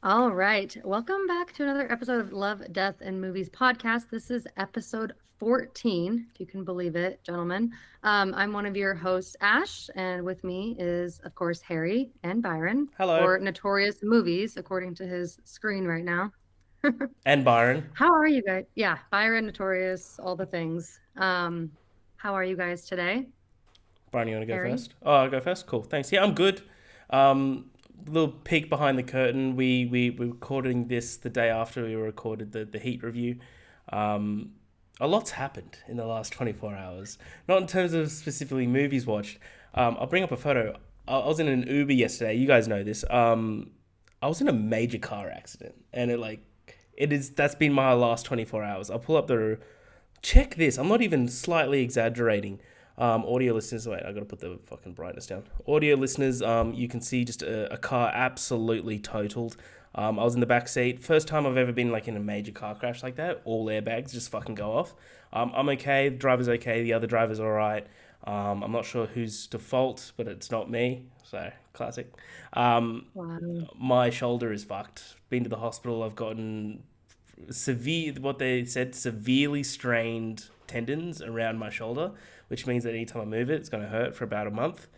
All right. Welcome back to another episode of Love, Death, and Movies podcast. This is episode 14, if you can believe it, gentlemen. I'm one of your hosts, Ash, and with me is, of course, Harry and Byron, Hello. or Notorious Movies, according to his screen right now. And Byron. How are you guys? Yeah, Byron, Notorious, all the things. How are you guys today, Byron, you want to go Harry? first? Oh, I'll go first? Cool, thanks. Yeah, I'm good. Little peek behind the curtain. We were recording this the day after we recorded the Heat review. Um, a lot's happened in the last 24 hours. Not in terms of specifically movies watched. I'll bring up a photo. I was in an Uber yesterday. You guys know this. I was in a major car accident, and that's been my last 24 hours. I'll pull up the check this. I'm not even slightly exaggerating. Audio listeners, wait, I gotta put the fucking brightness down. Audio listeners, you can see just a car absolutely totaled. I was in the back seat. First time I've ever been like in a major car crash like that. All airbags just fucking go off. I'm okay. The driver's okay. The other driver's all right. I'm not sure whose default, but it's not me. So classic. Wow. My shoulder is fucked. Been to the hospital. I've gotten what they said, severely strained tendons around my shoulder, which means that anytime I move it, it's going to hurt for about a month,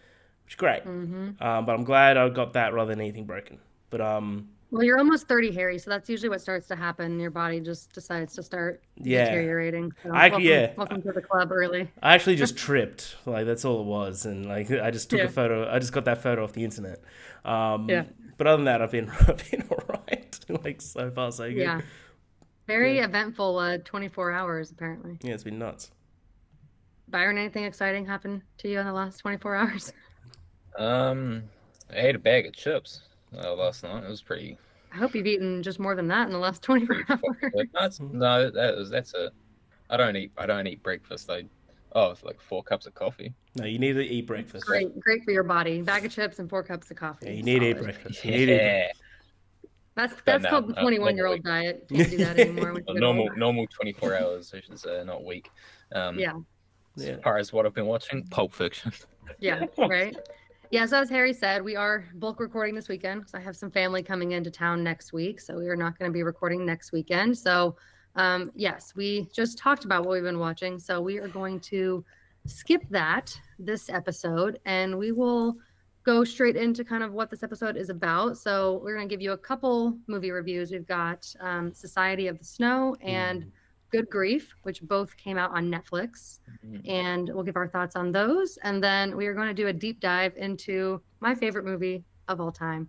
which is great. Mm-hmm. But I'm glad I got that rather than anything broken. But Well, you're almost 30, Harry, so that's usually what starts to happen. Your body just decides to start yeah, deteriorating. So I welcome, yeah, welcome to the club early. I actually just tripped. Like that's all it was, and like I just took a Yeah, photo. I just got that photo off the internet. yeah, But other than that, I've been all right. Like so far so good. yeah. Yeah, Very eventful 24 hours, apparently. yeah, it's been nuts. Byron, anything exciting happened to you in the last 24 hours? Um, I ate a bag of chips last night. It was pretty, I hope you've eaten just more than that in the last 24 pretty fucking good. hours. No, that's it. I don't eat breakfast. It's like 4 cups of coffee. No, you need to eat breakfast. Great for your body. Bag of chips and 4 cups of Yeah, coffee. you need to eat Solid. breakfast. You need to eat Yeah, breakfast. That's but that's no, called the no, normal 21-year-old week. diet. Can't do that anymore when you get old. Normal 24 hours, I should say, not week. Um, Yeah, as Yeah. far as what I've been watching, Pulp Fiction. yeah, right. Yeah, so as Harry said, we are bulk recording this weekend because I have some family coming into town next week. So we are not going to be recording next weekend. So, yes, we just talked about what we've been watching. So we are going to skip that this episode and we will go straight into kind of what this episode is about. So we're going to give you a couple movie reviews. We've got Society of the Snow and Good Grief, which both came out on Netflix, and we'll give our thoughts on those. And then we are going to do a deep dive into my favorite movie of all time,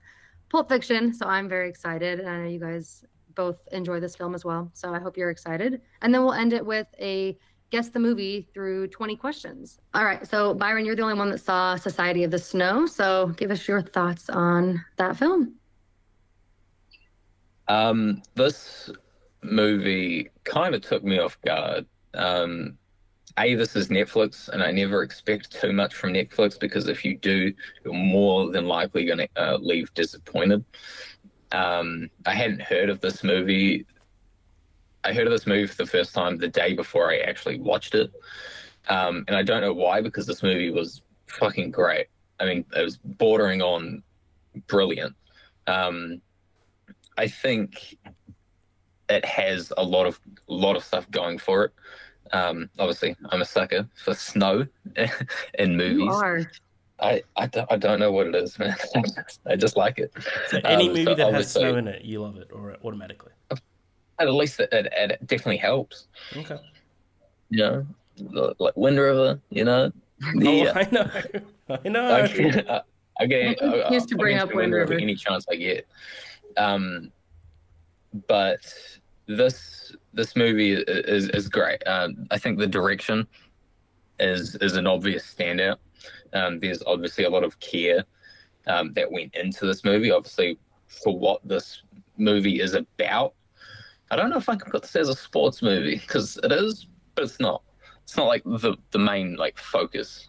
Pulp Fiction. So I'm very excited. And I know you guys both enjoy this film as well. So I hope you're excited. And then we'll end it with a guess the movie through 20 questions. All right. So, Byron, you're the only one that saw Society of the Snow. So give us your thoughts on that film. This movie kind of took me off guard. This is Netflix, and I never expect too much from Netflix because if you do, you're more than likely going to leave disappointed. I hadn't heard of this movie. I heard of this movie for the first time the day before I actually watched it. And I don't know why, because this movie was fucking great. I mean, it was bordering on brilliant. I think it has a lot of stuff going for it. Obviously, I'm a sucker for snow in You movies. are. I don't know what it is, man. I just like it. So any movie So that has obviously, snow in it, you love it, or automatically. at least it definitely helps. Okay. You know, like Wind River. You know, Oh, the I know. I know. I get Used to I'll bring up mention Wind Wind River River. any chance I get. But this movie is great. I think the direction is an obvious standout. There's obviously a lot of care that went into this movie. Obviously, for what this movie is about. I don't know if I can put this as a sports movie because it is, but it's not. It's not like the main like focus.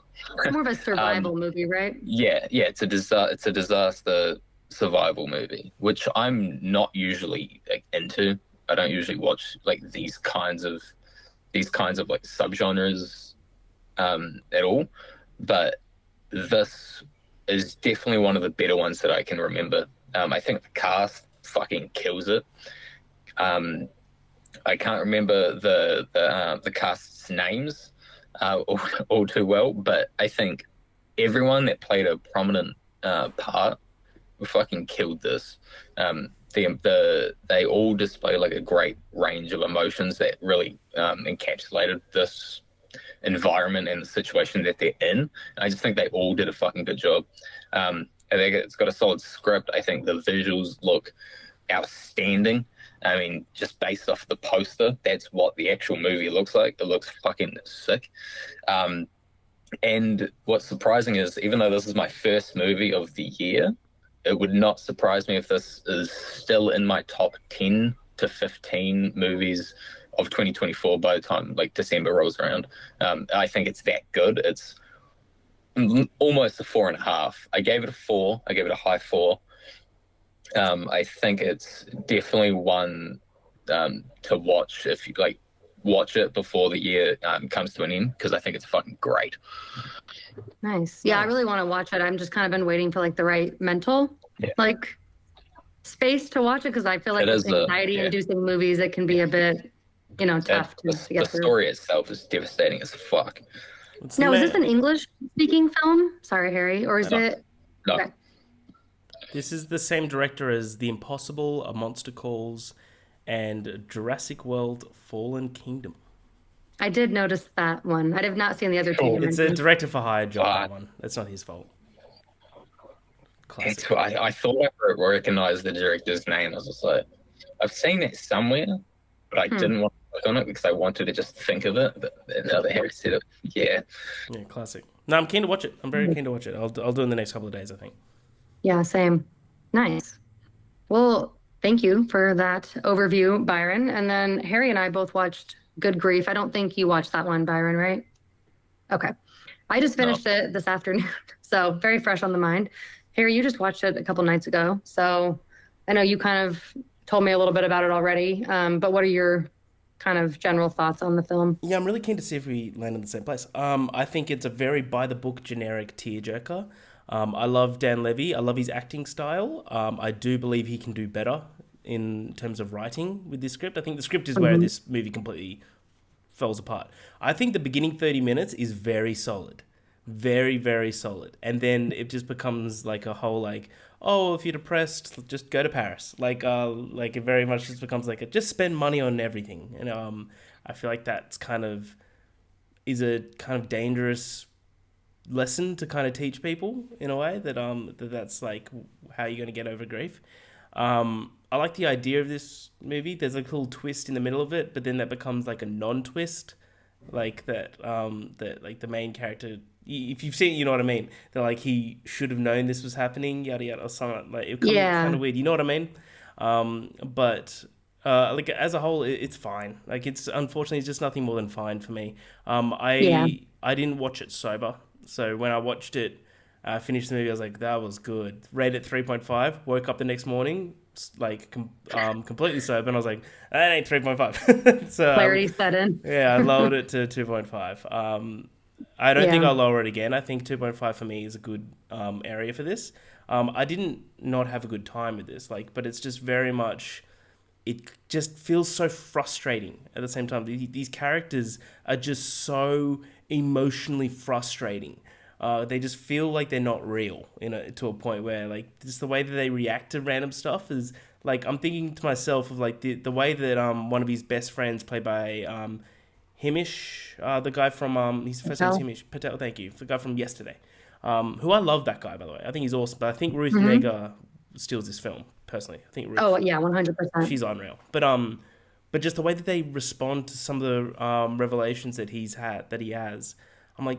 More of a survival movie, right? Yeah, it's a disaster survival movie, which I'm not usually like, into. I don't usually watch like these kinds of like subgenres at all. But this is definitely one of the better ones that I can remember. I think the cast fucking kills it. Um, I can't remember the cast's names all too well, but I think everyone that played a prominent part fucking killed this. They all display like a great range of emotions that really encapsulated this environment and the situation that they're in. I just think they all did a fucking good job. I think it's got a solid script. I think the visuals look outstanding. I mean, just based off the poster, that's what the actual movie looks like. It looks fucking sick. And what's surprising is, even though this is my first movie of the year, it would not surprise me if this is still in my top 10 to 15 movies of 2024 by the time like December rolls around. I think it's that good. It's almost a 4.5. I gave it a 4. I gave it a high 4. I think it's definitely one to watch if you like watch it before the year comes to an end, because I think it's fucking great. Nice. Yeah, I really want to watch it. I'm just kind of been waiting for like the right mental like space to watch it, because I feel like with anxiety-inducing movies, it can be a bit, tough to get through. The story itself is devastating as fuck. Now, is this an English-speaking film? Sorry, Harry, or is it? No. Okay. This is the same director as The Impossible, A Monster Calls, and Jurassic World Fallen Kingdom. I did notice that one. I have not seen the other two. It's a director for hire job, that one. That's not his fault. Classic. I thought I recognized the director's name. I was just like, I've seen it somewhere, but I didn't want to click on it because I wanted to just think of it. But now that Harry said it, yeah, classic. No, I'm keen to watch it. I'm very keen to watch it. I'll do it in the next couple of days, I think. Yeah, same. Nice. Well, thank you for that overview, Byron. And then Harry and I both watched Good Grief. I don't think you watched that one, Byron, right? Okay. I just finished it this afternoon, so very fresh on the mind. Harry, you just watched it a couple nights ago, so I know you kind of told me a little bit about it already, but what are your kind of general thoughts on the film? Yeah, I'm really keen to see if we land in the same place. I think it's a very by-the-book generic tearjerker. I love Dan Levy. I love his acting style. I do believe he can do better in terms of writing with this script. I think the script is where this movie completely falls apart. I think the beginning 30 minutes is very solid. Very, very solid. And then it just becomes like a whole like, oh, if you're depressed, just go to Paris. Like it very much just becomes like just spend money on everything. And I feel like that's is a kind of dangerous lesson to kind of teach people in a way that's like how you're going to get over grief. I like the idea of this movie. There's like a little twist in the middle of it, but then that becomes like a non-twist, like that like the main character, if you've seen it, you know what I mean. They're like, he should have known this was happening, yada yada, or something like it. Kind of weird, you know what I mean? But like as a whole, it's fine. Like unfortunately it's just nothing more than fine for me. I didn't watch it sober, so when I watched it, finished the movie, I was like, that was good. Rated 3.5. Woke up the next morning, like completely sober, and I was like, that ain't 3.5. So clarity set in. Yeah, I lowered it to 2.5. I don't think I'll lower it again. I think 2.5 for me is a good area for this. I didn't not have a good time with this, but it's just very much, it just feels so frustrating at the same time. These characters are just so emotionally frustrating. They just feel like they're not real, to a point where like just the way that they react to random stuff is like, I'm thinking to myself of like the way that one of his best friends, played by Himish, the guy from his first name's Himish Patel. Thank you, the guy from Yesterday. Who I love that guy, by the way. I think he's awesome. But I think Ruth Negga steals this film personally. I think Ruth, 100%. she's unreal. But just the way that they respond to some of the revelations that he has, I'm like,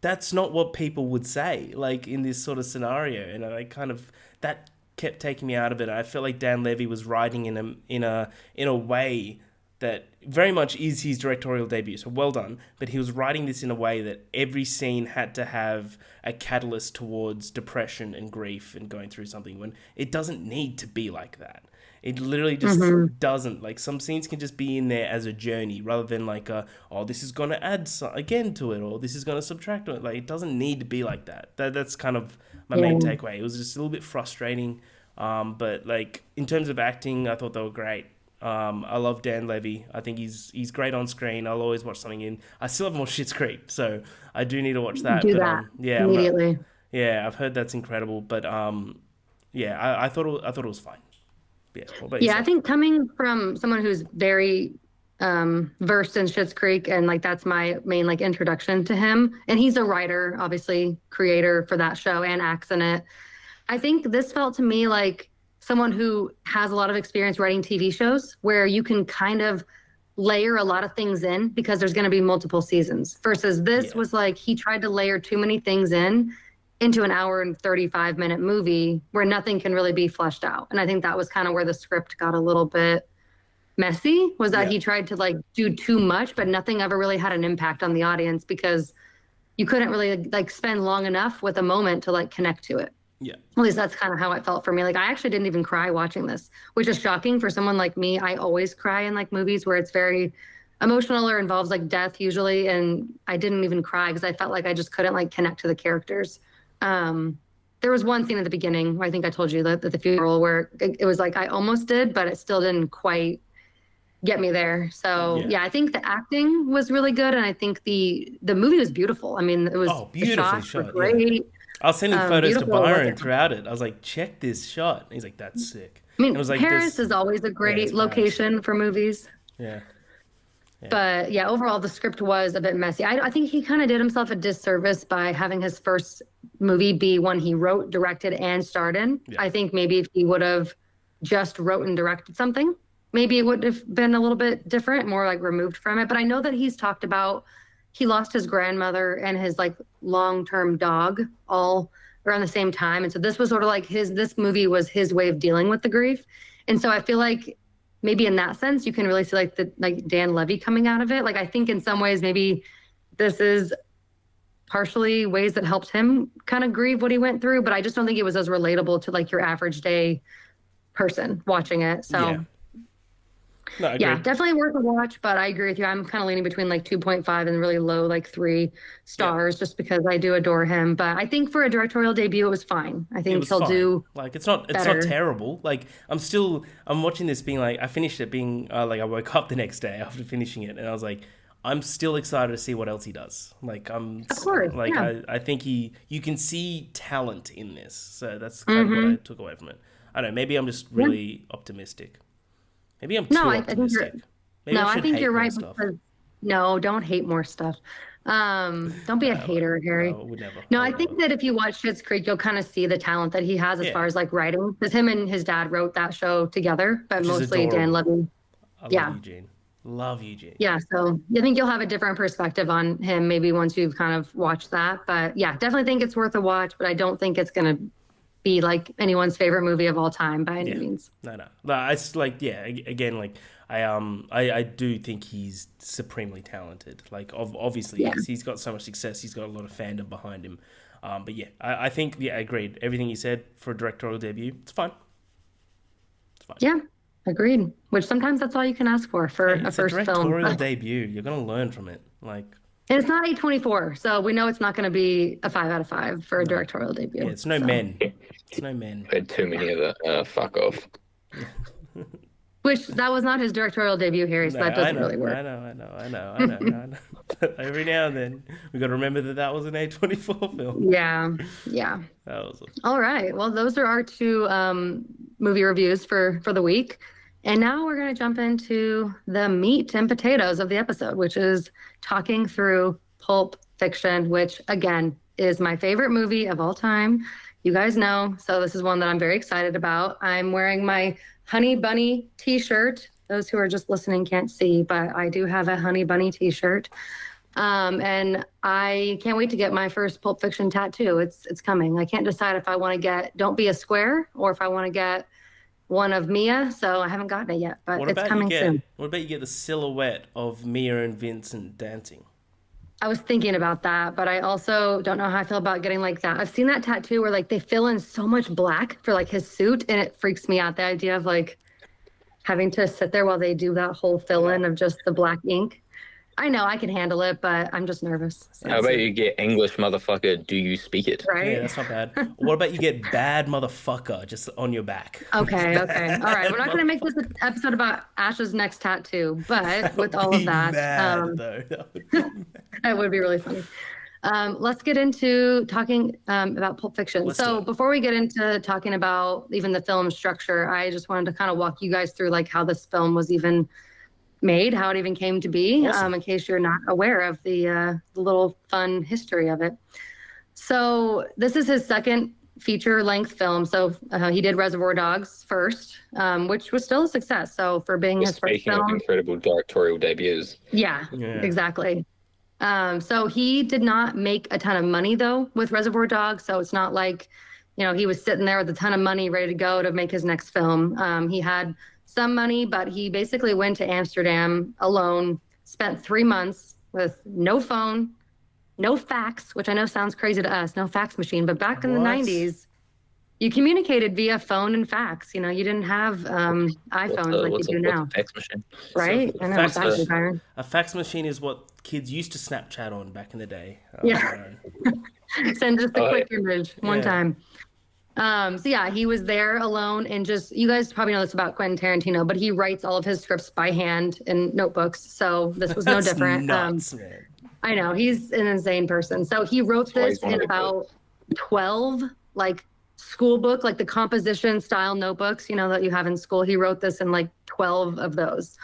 that's not what people would say, like in this sort of scenario. And I kind of, that kept taking me out of it. I felt like Dan Levy was writing in a way that very much is his directorial debut, so well done. But he was writing this in a way that every scene had to have a catalyst towards depression and grief and going through something, when it doesn't need to be like that. It literally just doesn't. Like, some scenes can just be in there as a journey, rather than like, this is going to add again to it, or this is going to subtract to it. Like, it doesn't need to be like that. That's kind of my main takeaway. It was just a little bit frustrating. But like in terms of acting, I thought they were great. I love Dan Levy. I think he's great on screen. I'll always watch something in. I still haven't watched Schitt's Creek, so I do need to watch that. Do But that yeah, immediately. yeah, I've heard that's incredible. But yeah, I thought it was fine. Yeah, what about Yeah, I yourself? think coming from someone who's very versed in Schitt's Creek, and like that's my main like introduction to him. And he's a writer, obviously, creator for that show and acts in it. I think this felt to me like someone who has a lot of experience writing TV shows where you can kind of layer a lot of things in because there's going to be multiple seasons versus this Yeah, was like he tried to layer too many things in into an hour and 35-minute movie where nothing can really be fleshed out. And I think that was kind of where the script got a little bit messy, was that yeah, he tried to like do too much, but nothing ever really had an impact on the audience because you couldn't really like spend long enough with a moment to like connect to it. yeah, At least that's kind of how it felt for me. Like I actually didn't even cry watching this, which is shocking for someone like me. I always cry in like movies where it's very emotional or involves like death usually, and I didn't even cry because I felt like I just couldn't like connect to the characters. There was one scene at the beginning where I think I told you that at the funeral where it was like I almost did, but it still didn't quite get me there. So yeah. yeah, I think the acting was really good, and I think the movie was beautiful. I mean, it was Oh, the beautifully shots were shot. Yeah, great, I was sending photos to beautiful. Like Byron throughout it. I was like, check this shot. And he's like, that's sick. I And it mean, was like Paris this. is always a Yeah, it's great Paris. location for movies. Yeah, yeah, But yeah, overall, the script was a bit messy. I think he kind of did himself a disservice by having his first movie be one he wrote, directed, and starred in. yeah, I think maybe if he would have just wrote and directed something, maybe it would have been a little bit different, more like removed from it. But I know that he's talked about he lost his grandmother and his like long-term dog all around the same time. And so this was sort of like this movie was his way of dealing with the grief. And so I feel like maybe in that sense you can really see like the like Dan Levy coming out of it. Like I think in some ways maybe this is partially ways that helped him kind of grieve what he went through, but I just don't think it was as relatable to like your average day person watching it. yeah. So No, yeah, agreed. definitely worth a watch, but I agree with you. I'm kind of leaning between like 2.5 and really low, like 3 Yeah, stars, just because I do adore him. But I think for a directorial debut, it was fine. I it think was he'll fine. do Like it's not better. terrible. Like I'm watching this being like I finished it being like I woke up the next day after finishing it and I was like I'm still excited to see what else he does. Like Of course, like yeah. I think you can see talent in this. So that's kind of what I Hmm. took away from it. I don't know, maybe I'm just Yeah. really optimistic. Maybe I'm No, too I think you're optimistic. Maybe I no, I should think hate you're more right stuff. because no, don't hate more stuff. Don't be a No, hater, Harry. no, I would never. No, I I would never. think that if you watch Schitt's Creek, you'll kind of see the talent that he has as Yeah, far as like writing. Because him and his dad wrote that show together, but which is mostly Dan adorable. Levy. I love Yeah. Eugene. Love Eugene. Yeah, so I think you'll have a different perspective on him maybe once you've kind of watched that. But yeah, definitely think it's worth a watch, but I don't think it's going to be like anyone's favorite movie of all time by any Yeah. means. No, no. No, it's like yeah. Again, like I do think he's supremely talented. Like obviously Yeah. he's got so much success. He's got a lot of fandom behind him. But yeah, I think yeah, I agreed. Everything you said for a directorial debut, it's fine. It's fine. Yeah, agreed. Which sometimes that's all you can ask for Hey, a it's a first film. directorial debut. You're gonna learn from it. Like And it's not A24, so we know it's not going to be a 5 out of 5 for a no, directorial yeah, debut. it's no So, men. It's no men. Had too many of it. Fuck off. which that was not his directorial debut, Harry, so No, that I doesn't know, really work. I know. But every now and then, we got to remember that that was an A24 film. Yeah, yeah. That was All right. Well, those are our two movie reviews for the week. And now we're going to jump into the meat and potatoes of the episode, which is talking through Pulp Fiction, which again is my favorite movie of all time. You guys know. So this is one that I'm very excited about. I'm wearing my Honey Bunny t-shirt. Those who are just listening can't see, but I do have a Honey Bunny t-shirt. And I can't wait to get my first Pulp Fiction tattoo. It's coming. I can't decide if I want to get Don't Be a Square or if I want to get one of Mia. So I haven't gotten it yet, but What it's about coming soon. what about you get the silhouette of Mia and Vincent dancing? I was thinking about that, but I also don't know how I feel about getting like that. I've seen that tattoo where like they fill in so much black for like his suit, and it freaks me out. The idea of like having to sit there while they do that whole fill in of just the black ink. I know I can handle it, but I'm just nervous. So. How about you get English motherfucker? Do you speak it? Right? Yeah, that's not bad. What about you get bad motherfucker just on your back? Okay, okay. All right. We're not going to make this Motherfucker. an episode about Ash's next tattoo, but with all of Be that, mad, though. That would be mad. that would be really funny. Let's get into talking about Pulp Fiction. Let's do So it. before we get into talking about even the film structure, I just wanted to kind of walk you guys through like how this film was even made, how it even came to be, Awesome. in case you're not aware of the little fun history of it. So this is his second feature-length film. So he did Reservoir Dogs first, which was still a success. So for being his first Speaking of film, incredible directorial debuts, yeah, Yeah. exactly. So he did not make a ton of money though with Reservoir Dogs. So it's not like, he was sitting there with a ton of money ready to go to make his next film. He had some money, but he basically went to Amsterdam alone, spent 3 months with no phone, no fax, which I know sounds crazy to us, no fax machine, but back in the What? 90s, you communicated via phone and fax. You didn't have iPhones like you do now, what's a fax machine? right? So I know, fax exactly, machine- Byron. A fax machine is what kids used to Snapchat on back in the day. Yeah. Send just a Oh, quick image one Yeah. time. So yeah, he was there alone and just, you guys probably know this about Quentin Tarantino, but he writes all of his scripts by hand in notebooks. So this was no That's different. nuts, man. I know he's an insane person. So he wrote That's why this he's one of in the about 12 like school book, like the composition style notebooks, that you have in school. He wrote this in like 12 of those.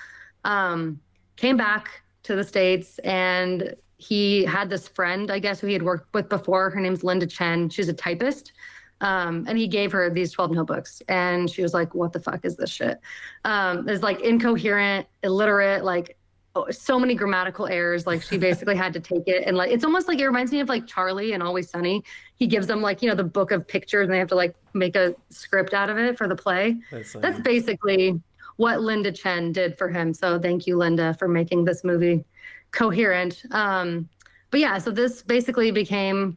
Came back to the States and he had this friend, I guess, who he had worked with before. Her name's Linda Chen. She's a typist. And he gave her these 12 notebooks and she was like, what the fuck is this shit? It's like incoherent, illiterate, like so many grammatical errors. Like she basically had to take it and like, it's almost like, it reminds me of like Charlie and Always Sunny. He gives them like, the book of pictures and they have to like make a script out of it for the play. That's basically what Linda Chen did for him. So thank you, Linda, for making this movie coherent. But yeah, so this basically became,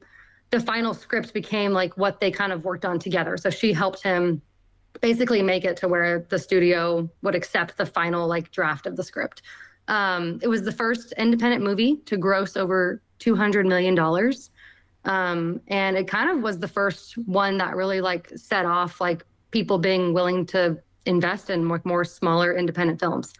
the final script became like what they kind of worked on together. So she helped him basically make it to where the studio would accept the final like draft of the script. It was the first independent movie to gross over $200 million. And it kind of was the first one that really like set off like people being willing to invest in more smaller independent films.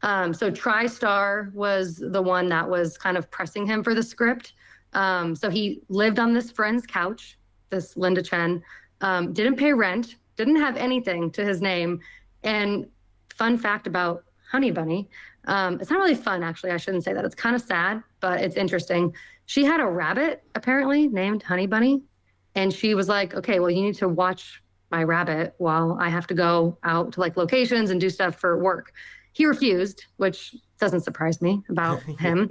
So TriStar was the one that was kind of pressing him for the script. So he lived on this friend's couch, this Linda Chen, didn't pay rent, didn't have anything to his name. And fun fact about Honey Bunny, it's not really fun, actually. I shouldn't say that. It's kind of sad, but it's interesting. She had a rabbit, apparently, named Honey Bunny. And she was like, okay, well, you need to watch my rabbit while I have to go out to like locations and do stuff for work. He refused, which doesn't surprise me about him.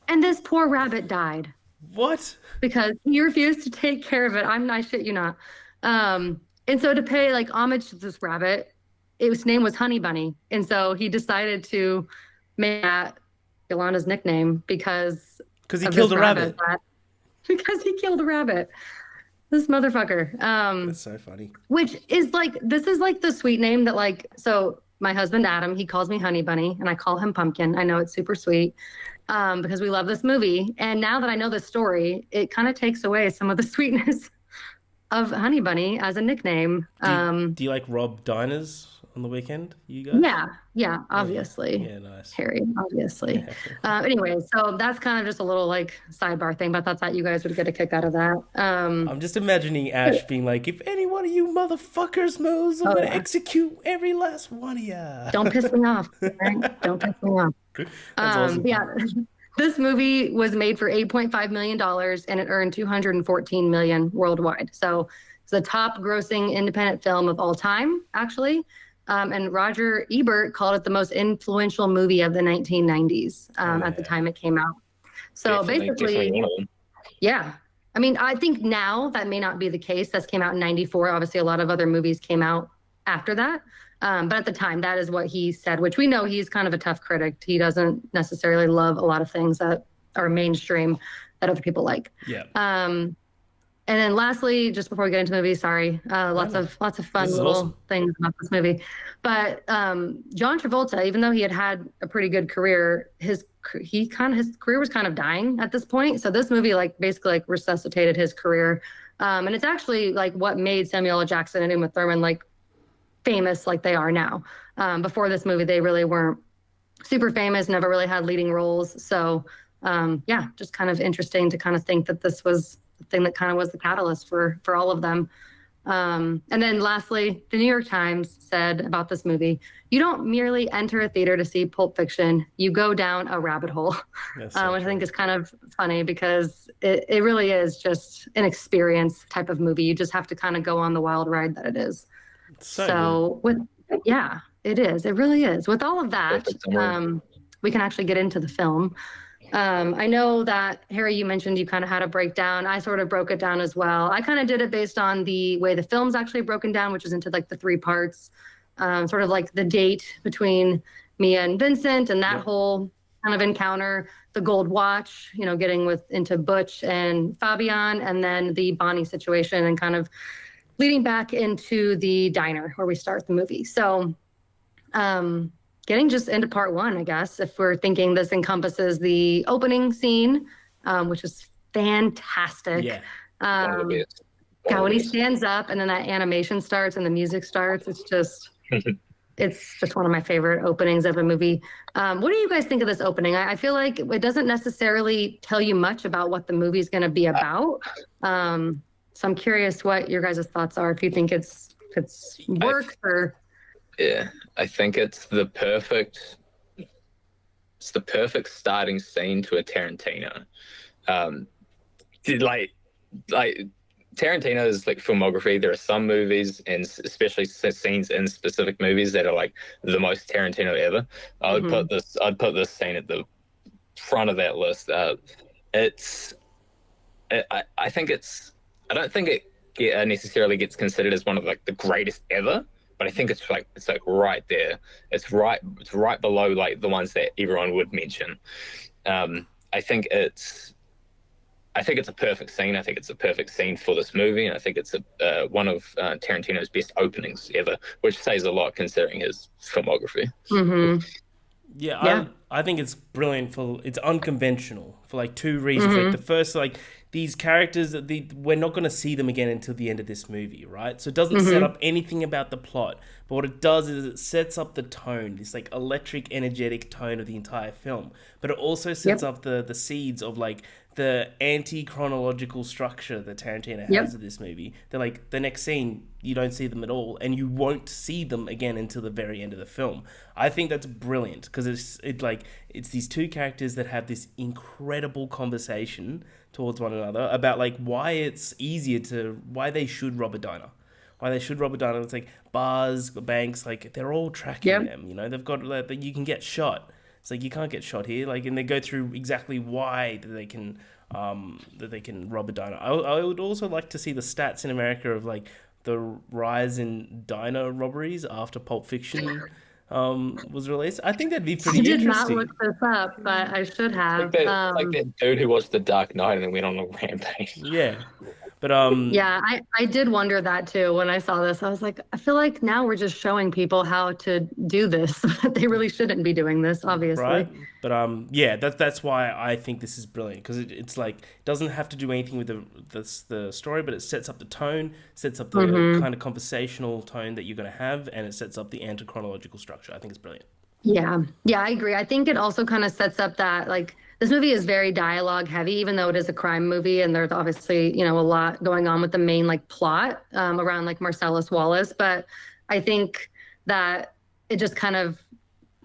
And this poor rabbit died. What? Because he refused to take care of it. I shit you not. And so to pay like homage to this rabbit, its name was Honey Bunny. And so he decided to make that Yolanda's nickname because Because he of killed this a rabbit. because he killed a rabbit. This motherfucker. That's so funny. Which is like, this is like the sweet name that like, so my husband, Adam, he calls me Honey Bunny and I call him Pumpkin. I know it's super sweet because we love this movie. And now that I know the story, it kind of takes away some of the sweetness of Honey Bunny as a nickname. Do you like rob diners on the weekend, you guys? Yeah, obviously. Yeah, nice. Harry, obviously. Anyway, so that's kind of just a little like sidebar thing, but I thought you guys would get a kick out of that. I'm just imagining Ash being like, if any one of you motherfuckers moves, I'm gonna execute every last one of ya. Don't piss me off. Right? Don't piss me off. That's awesome. Yeah, this movie was made for $8.5 million and it earned $214 million worldwide. So it's the top grossing independent film of all time, actually. And Roger Ebert called it the most influential movie of the 1990s at the time it came out. So Definitely one of them. yeah. I mean, I think now that may not be the case. This came out in 94. Obviously, a lot of other movies came out after that. But at the time, that is what he said, which we know he's kind of a tough critic. He doesn't necessarily love a lot of things that are mainstream that other people like. Yeah. And then lastly, just before we get into the movie, sorry, lots no. of fun This is little awesome. things about this movie. But John Travolta, even though he had a pretty good career, his career was kind of dying at this point. So this movie like basically like resuscitated his career. And it's actually like what made Samuel L. Jackson and Uma Thurman like famous like they are now. Before this movie, they really weren't super famous, never really had leading roles. So yeah, just kind of interesting to kind of think that this was the thing that kind of was the catalyst for all of them. And then lastly, the New York Times said about this movie, you don't merely enter a theater to see Pulp Fiction, you go down a rabbit hole, That's so which I think true. is kind of funny because it really is just an experience type of movie. You just have to kind of go on the wild ride that it is. It's so So with yeah, it is. It really is. With all of that, Perfect summary. we can actually get into the film. I know that Harry, you mentioned you kind of had a breakdown. I sort of broke it down as well. I kind of did it based on the way the film's actually broken down, which is into like the three parts, sort of like the date between Mia and Vincent and that Yep. whole kind of encounter, the gold watch, you know, getting into Butch and Fabian, and then the Bonnie situation and kind of leading back into the diner where we start the movie. So, getting just into part one, I guess, if we're thinking this encompasses the opening scene, which is fantastic. Yeah. One of the best. God, when he One of stands up and then that animation starts and the music starts, it's just one of my favorite openings of a movie. What do you guys think of this opening? I feel like it doesn't necessarily tell you much about what the movie's going to be about. So I'm curious what your guys' thoughts are. If you think it's works or Yeah, I think it's the perfect starting scene to a Tarantino. Like Tarantino's like filmography, there are some movies and especially scenes in specific movies that are like the most Tarantino ever. I'd put this scene at the front of that list. I don't think it necessarily gets considered as one of like the greatest ever, but I think it's like right there. It's right below like the ones that everyone would mention. I think it's a perfect scene. I think it's a perfect scene for this movie, and I think it's one of Tarantino's best openings ever, which says a lot considering his filmography. Yeah, I think it's brilliant it's unconventional for like two reasons. Like the first, like these characters we're not going to see them again until the end of this movie, right? So it doesn't set up anything about the plot, but what it does is it sets up the tone, this like electric, energetic tone of the entire film. But it also sets up the seeds of like the anti-chronological structure that Tarantino has of this movie. They're like the next scene, you don't see them at all, and you won't see them again until the very end of the film. I think that's brilliant because it's these two characters that have this incredible conversation towards one another about like why they should rob a diner. Why they should rob a diner. It's like bars, banks, like they're all tracking them. You know, they've got that you can get shot. It's like you can't get shot here. Like, and they go through exactly why that they can rob a diner. I would also like to see the stats in America of like the rise in diner robberies after Pulp Fiction was released. I think that'd be pretty I did interesting. not look this up, but I should have. Like that dude who watched The Dark Knight and then went on a rampage. Yeah, but Yeah, I did wonder that too when I saw this. I was like, I feel like now we're just showing people how to do this. They really shouldn't be doing this, obviously. right. But yeah, that's why I think this is brilliant because it's like it doesn't have to do anything with the story, but it sets up the tone, sets up the kind of conversational tone that you're going to have, and it sets up the anti-chronological structure. I think it's brilliant. Yeah, I agree. I think it also kind of sets up that like this movie is very dialogue heavy, even though it is a crime movie, and there's obviously, you know, a lot going on with the main like plot around like Marcellus Wallace. But I think that it just kind of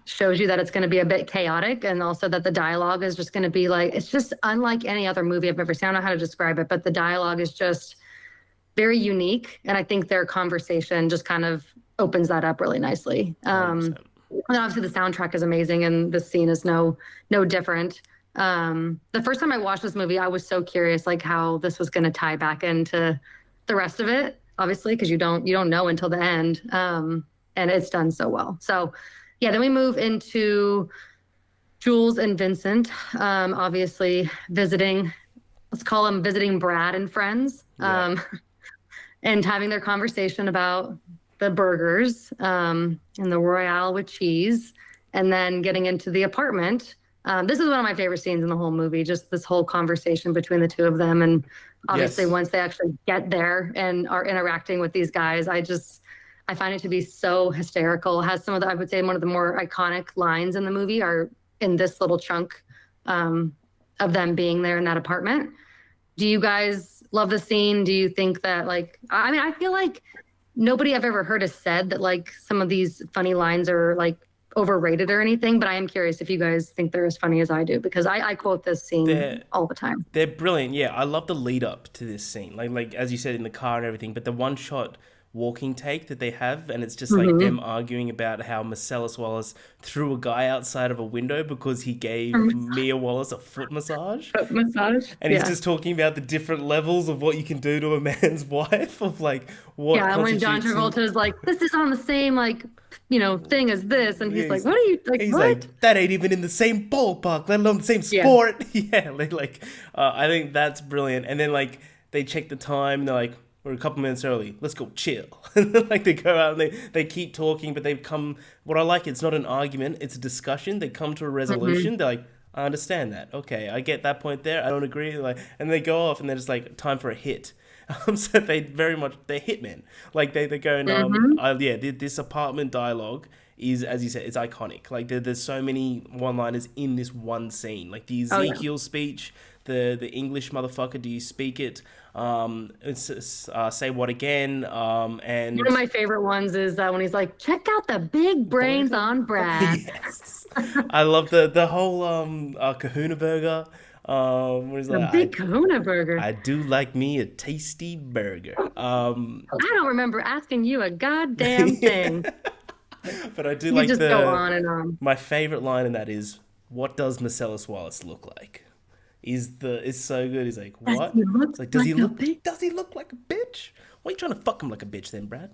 shows you that it's going to be a bit chaotic, and also that the dialogue is just going to be like, it's just unlike any other movie I've ever seen. I don't know how to describe it, but the dialogue is just very unique, and I think their conversation just kind of opens that up really nicely. 100%. And obviously the soundtrack is amazing, and the scene is no different. The first time I watched this movie, I was so curious like how this was going to tie back into the rest of it, obviously, because you don't know until the end. And it's done so well. So yeah, then we move into Jules and Vincent, obviously visiting, let's call them visiting Brad and friends. Yeah. And having their conversation about the burgers and the Royale with cheese, and then getting into the apartment. This is one of my favorite scenes in the whole movie, just this whole conversation between the two of them. And obviously, Yes. once they actually get there and are interacting with these guys, I find it to be so hysterical. It has some of the, I would say, one of the more iconic lines in the movie are in this little chunk of them being there in that apartment. Do you guys love the scene? Do you think that, like, I mean, I feel like nobody I've ever heard has said that, like, some of these funny lines are, like, overrated or anything, but I am curious if you guys think they're as funny as I do, because I quote this scene They're all the time. they're brilliant. Yeah, I love the lead up to this scene. Like as you said in the car and everything, but the one shot walking take that they have, and it's just like them arguing about how Marcellus Wallace threw a guy outside of a window because he gave Mia Wallace a foot massage. Massage. And he's just talking about the different levels of what you can do to a man's wife, of like what Yeah, and when John constitutes. Travolta is like, this is on the same, like, thing as this, and he's like, He's- what are you, like, He's what? like, that ain't even in the same ballpark, let alone the same Yeah. sport. Yeah, I think that's brilliant. And then like they check the time, and they're like, we're a couple minutes early. Let's go chill. And then like they go out and they keep talking, but they've come. What I like, it's not an argument, it's a discussion. They come to a resolution. They're like, I understand that. Okay, I get that point there. I don't agree. Like, and they go off, and they're just like, time for a hit. So they very much they're hitmen. Like they're going, yeah, this apartment dialogue is, as you said, it's iconic. Like there's so many one-liners in this one scene. Like the Oh, yeah. Ezekiel speech, the English motherfucker, do you speak it? Say what again? And One of my favorite ones is when he's like, check out the big brains on Brad. yes, I love the whole Kahuna burger. Where he's The like, big Kahuna burger. I do like me a tasty burger. I don't remember asking you a goddamn thing. But I do You like just go on and on. my favorite line in that is, what does Marcellus Wallace look like? It's so good. He's like, what? he look It's like, does he like a look bitch? does he look like a bitch? Why are you trying to fuck him like a bitch then, Brad?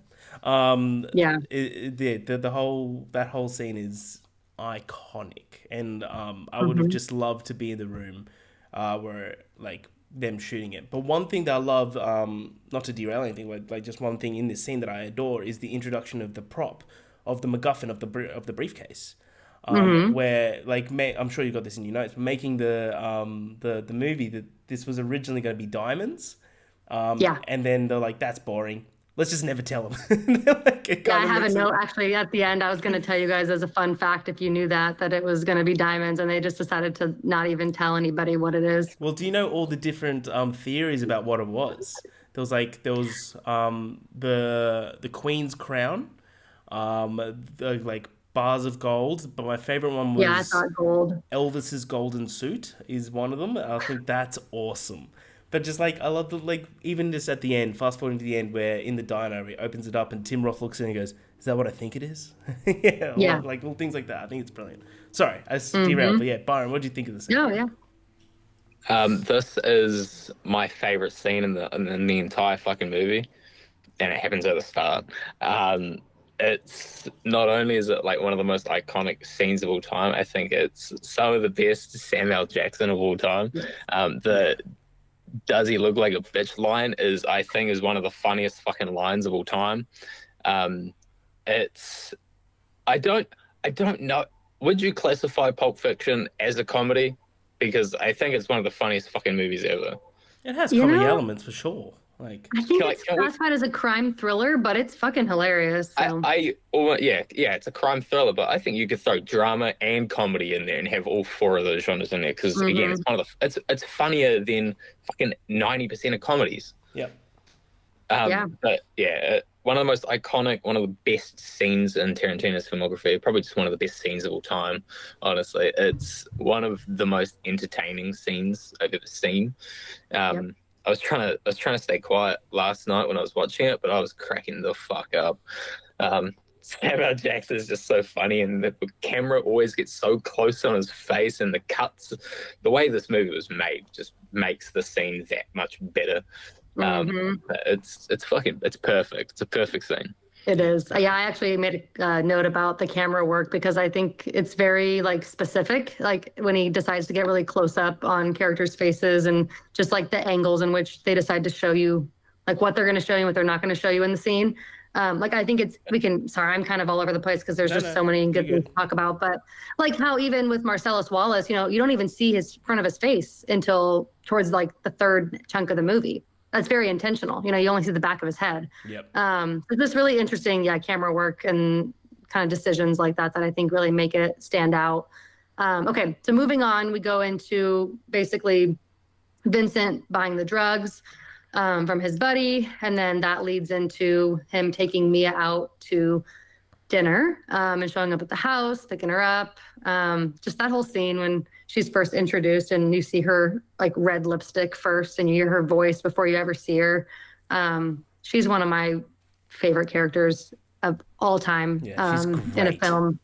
Yeah. The whole that whole scene is iconic, and I would have just loved to be in the room where like them shooting it. But one thing that I love, not to derail anything, like just one thing in this scene that I adore is the introduction of the prop of the MacGuffin of the briefcase. Where like I'm sure you got this in your notes, but making the movie, that this was originally going to be diamonds, Yeah. and then they're like, that's boring. Let's just never tell them. Like, it Yeah, I kinda have a makes it- note actually at the end. I was going to tell you guys as a fun fact, if you knew that it was going to be diamonds, and they just decided to not even tell anybody what it is. Well, do you know all the different theories about what it was? There was the Queen's crown, like bars of gold, but my favorite one was Yeah, I thought gold. Elvis's golden suit is one of them. I think that's awesome. But just like I love the like even just at the end, fast forwarding to the end where in the diner he opens it up and Tim Roth looks in and goes, "Is that what I think it is?" Yeah, Yeah. like little things like that. I think it's brilliant. Sorry, I derailed, but yeah, Byron, what do you think of this? Oh, yeah. This is my favorite scene in the entire fucking movie, and it happens at the start. It's not only is it like one of the most iconic scenes of all time, I think it's some of the best Samuel Jackson of all time. The "Does he look like a bitch" line is, I think, is one of the funniest fucking lines of all time. It's I don't know. Would you classify Pulp Fiction as a comedy? Because I think it's one of the funniest fucking movies ever. It has You comedy know- elements for sure. Like I think Can I- it's can we- classified as a crime thriller, but it's fucking hilarious. So. Yeah, it's a crime thriller, but I think you could throw drama and comedy in there and have all four of those genres in there. Because again, it's one of the it's funnier than fucking 90% of comedies. yep. Yeah. But yeah, one of the most iconic, one of the best scenes in Tarantino's filmography, probably just one of the best scenes of all time. Honestly, it's one of the most entertaining scenes I've ever seen. I was trying to stay quiet last night when I was watching it, but I was cracking the fuck up. Samuel Jackson is just so funny, and the camera always gets so close on his face, and the cuts, the way this movie was made, just makes the scene that much better. It's perfect. It's a perfect scene. It is. Yeah, I actually made a note about the camera work because I think it's very like specific, like when he decides to get really close up on characters' faces and just like the angles in which they decide to show you like what they're going to show you, what they're not going to show you in the scene. Like I think sorry, I'm kind of all over the place because there's just so many good things to talk about. But like how even with Marcellus Wallace, you know, you don't even see his front of his face until towards like the third chunk of the movie. That's very intentional. You know, you only see the back of his head. Yep. It's just really interesting, camera work and kind of decisions like that I think really make it stand out. Okay, so moving on, we go into basically Vincent buying the drugs from his buddy, and then that leads into him taking Mia out to dinner and showing up at the house, picking her up. Just that whole scene when she's first introduced and you see her like red lipstick first and you hear her voice before you ever see her. She's one of my favorite characters of all time in a film.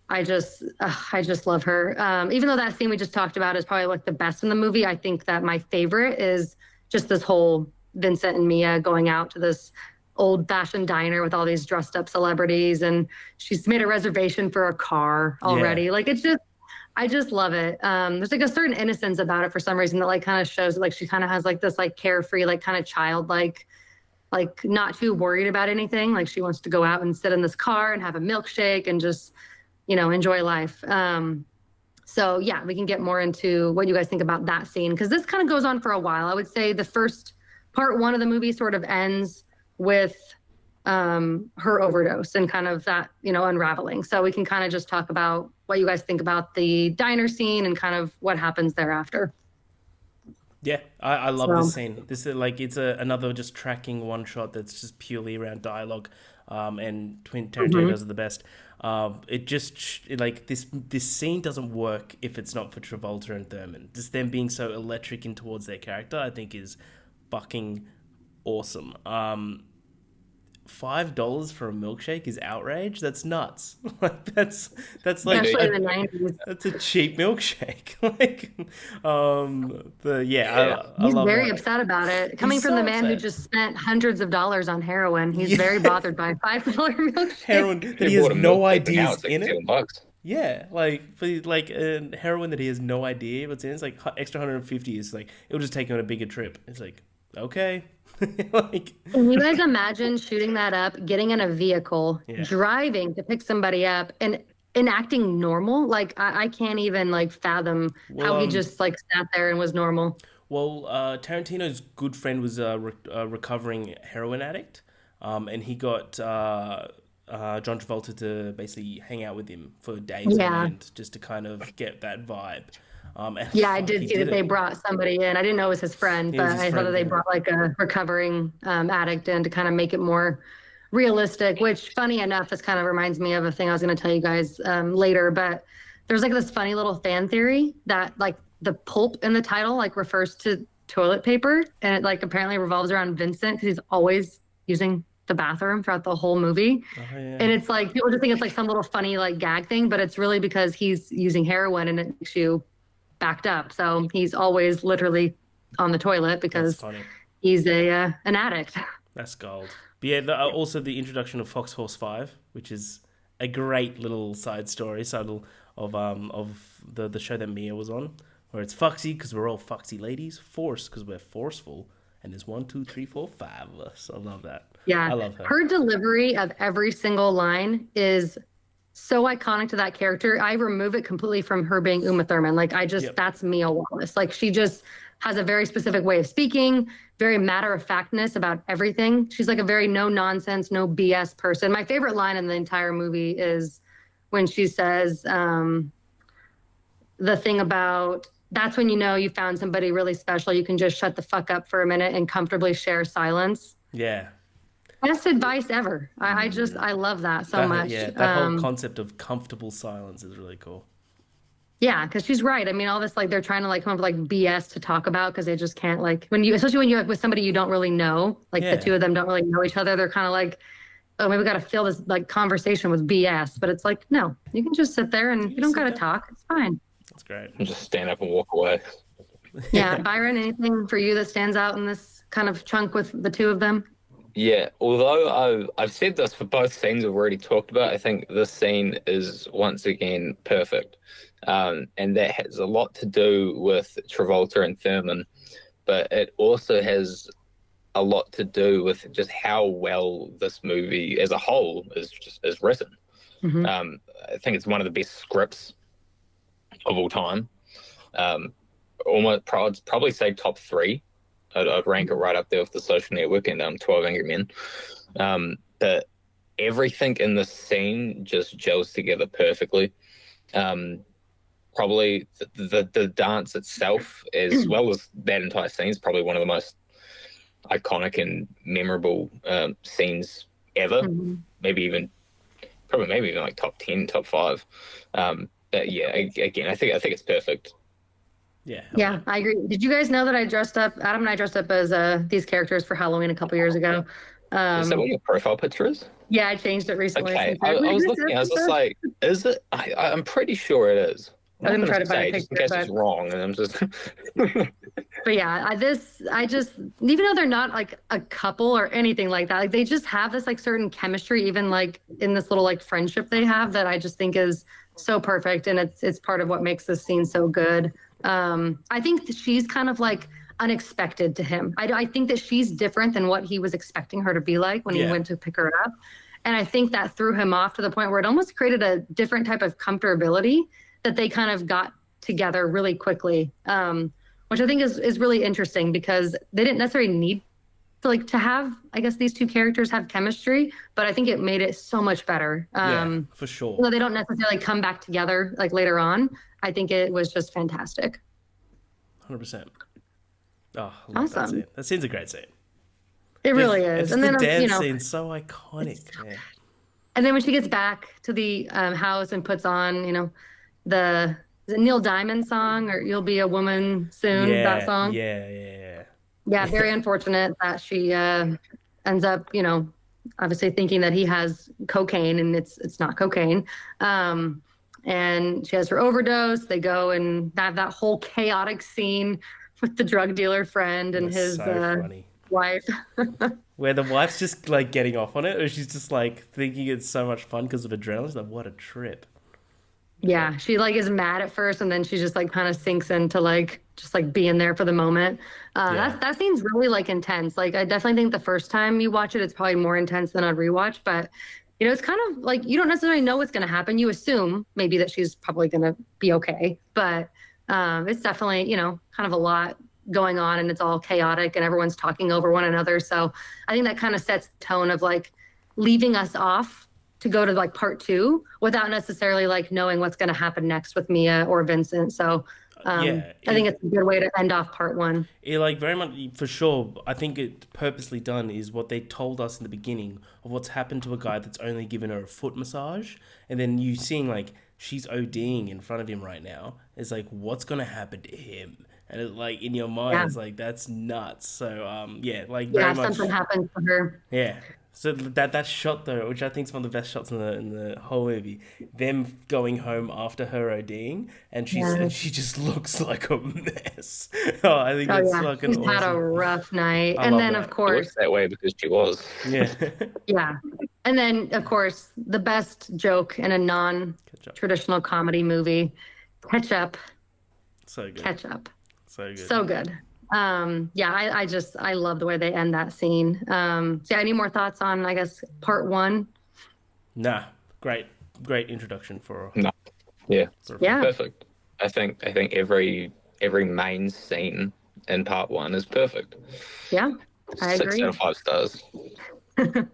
I just love her. Even though that scene we just talked about is probably like the best in the movie, I think that my favorite is just this whole Vincent and Mia going out to this old-fashioned diner with all these dressed-up celebrities, and she's made a reservation for a car already. Yeah. Like I just love it. There's like a certain innocence about it for some reason that like kind of shows like she kind of has like this like carefree, like kind of childlike, like not too worried about anything. Like she wants to go out and sit in this car and have a milkshake and just, you know, enjoy life. So yeah, we can get more into what you guys think about that scene, because this kind of goes on for a while. I would say the first part one of the movie sort of ends with her overdose and kind of that, you know, unraveling. So we can kind of just talk about what you guys think about the diner scene and kind of what happens thereafter. Yeah, I love this scene. This is like, it's another just tracking one shot that's just purely around dialogue, and Tarantino does it the best. It just like this scene doesn't work if it's not for Travolta and Thurman. Just them being so electric in towards their character, I think is fucking awesome. $5 for a milkshake is outrage. That's nuts. Like that's like especially in the 90s. That's a cheap milkshake. Like, I he's love very that. upset about it. Coming from the man who just spent hundreds of dollars on heroin, he's very bothered by a $5 milkshake. Heroin that he has no idea is in it. Bucks. Yeah, like heroin that he has no idea what's in. It's like extra 150 is like it'll just take him on a bigger trip. It's like, okay. Like, can you guys imagine shooting that up, getting in a vehicle, driving to pick somebody up, and acting normal? Like I can't even like fathom how he just like sat there and was normal. Well, Tarantino's good friend was a recovering heroin addict, and he got John Travolta to basically hang out with him for days on end, just to kind of get that vibe. I did see that they brought somebody in. I didn't know it was his friend, but I thought that they brought like a recovering addict in to kind of make it more realistic, which funny enough, this kind of reminds me of a thing I was going to tell you guys later, but there's like this funny little fan theory that like the pulp in the title like refers to toilet paper, and it like apparently revolves around Vincent because he's always using the bathroom throughout the whole movie. And it's like people just think it's like some little funny like gag thing, but it's really because he's using heroin and it makes you backed up. So he's always literally on the toilet because he's an addict. That's gold. But yeah, also the introduction of Fox Force 5, which is a great little side story of the show that Mia was on, where it's Foxy because we're all foxy ladies, Force because we're forceful, and there's 1, 2, 3, 4, 5 of us. I love that. Yeah, I love her. Her delivery of every single line is so iconic to that character. I remove it completely from her being Uma Thurman. Like that's Mia Wallace. Like she just has a very specific way of speaking, very matter-of-factness about everything. She's like a very no-nonsense, no BS person. My favorite line in the entire movie is when she says the thing about, that's when you know you found somebody really special. You can just shut the fuck up for a minute and comfortably share silence. Yeah. Best advice ever. I love that so much. Yeah, that whole concept of comfortable silence is really cool. Yeah, because she's right. I mean, all this like they're trying to like come up with like BS to talk about because they just can't like especially when you're with somebody you don't really know. Like the two of them don't really know each other. They're kind of like, oh, maybe we got to fill this like conversation with BS. But it's like, no, you can just sit there and you don't got to talk. It's fine. That's great. And just stand up and walk away. Yeah, Byron, anything for you that stands out in this kind of chunk with the two of them? Yeah, although I've said this for both scenes we've already talked about, I think this scene is once again perfect. And that has a lot to do with Travolta and Thurman, but it also has a lot to do with just how well this movie as a whole is written. Mhm. I think it's one of the best scripts of all time. Almost I'd probably say top three. I'd rank it right up there with The Social Network and 12 Angry Men. But everything in this scene just gels together perfectly. Probably the dance itself, as well as that entire scene, is probably one of the most iconic and memorable scenes ever. Mhm. Maybe even like top 10, top 5. But yeah, again, I think it's perfect. Yeah. Yeah, I agree. Did you guys know that Adam and I dressed up as these characters for Halloween a couple years ago? Is that what your profile picture is? Yeah, I changed it recently. Okay, since I was looking. I was just like, is it? I'm pretty sure it is. I didn't try to find a just in picture, case it's wrong, and I'm just. but yeah, I just, even though they're not like a couple or anything like that, like they just have this like certain chemistry, even like in this little like friendship they have, that I just think is so perfect, and it's part of what makes this scene so good. I think that she's kind of like unexpected to him. I think that she's different than what he was expecting her to be like when he went to pick her up, and I think that threw him off to the point where it almost created a different type of comfortability that they kind of got together really quickly, which I think is really interesting, because they didn't necessarily need to have, I guess, these two characters have chemistry, but I think it made it so much better. Yeah, for sure. They don't necessarily come back together like later on. I think it was just fantastic. 100%. Oh, I love Awesome. that scene. That scene's a great scene. It really is. And then the dance scene's so iconic. Man. And then when she gets back to the house and puts on, is it Neil Diamond song, or "You'll Be a Woman Soon"? That song. Yeah. Very unfortunate that she ends up, obviously thinking that he has cocaine, and it's not cocaine. And she has her overdose. They go and have that whole chaotic scene with the drug dealer friend and his wife. Where the wife's just like getting off on it, or she's just like thinking it's so much fun because of adrenaline. She's like, what a trip. Yeah, she like is mad at first, and then she just like kind of sinks into like just like being there for the moment. That scene's really like intense. Like I definitely think the first time you watch it, it's probably more intense than I'd rewatch. But it's kind of like you don't necessarily know what's going to happen. You assume maybe that she's probably going to be okay, but it's definitely kind of a lot going on, and it's all chaotic, and everyone's talking over one another. So I think that kind of sets the tone of like leaving us off to go to like part 2 without necessarily like knowing what's going to happen next with Mia or Vincent. So I think it's a good way to end off part 1. It like very much, for sure, I think it purposely done is what they told us in the beginning of what's happened to a guy that's only given her a foot massage. And then you seeing like she's ODing in front of him right now. It's like, what's going to happen to him? And it's like in your mind, it's like, that's nuts. So like very much something happens to her. Yeah. So that shot though, which I think is one of the best shots in the whole movie, them going home after her ODing, and she just looks like a mess. I think that's fucking awesome. She's had a rough night, and then of course it looks that way because she was. Yeah. Yeah, and then of course the best joke in a non-traditional comedy movie, ketchup. So good. Ketchup. So good. So good. I love the way they end that scene. Any more thoughts on, I guess, part 1? Nah, great introduction for. No. Yeah. Yeah. Perfect. I think every main scene in part 1 is perfect. Yeah, I agree. 6 out of 5 stars. Nice.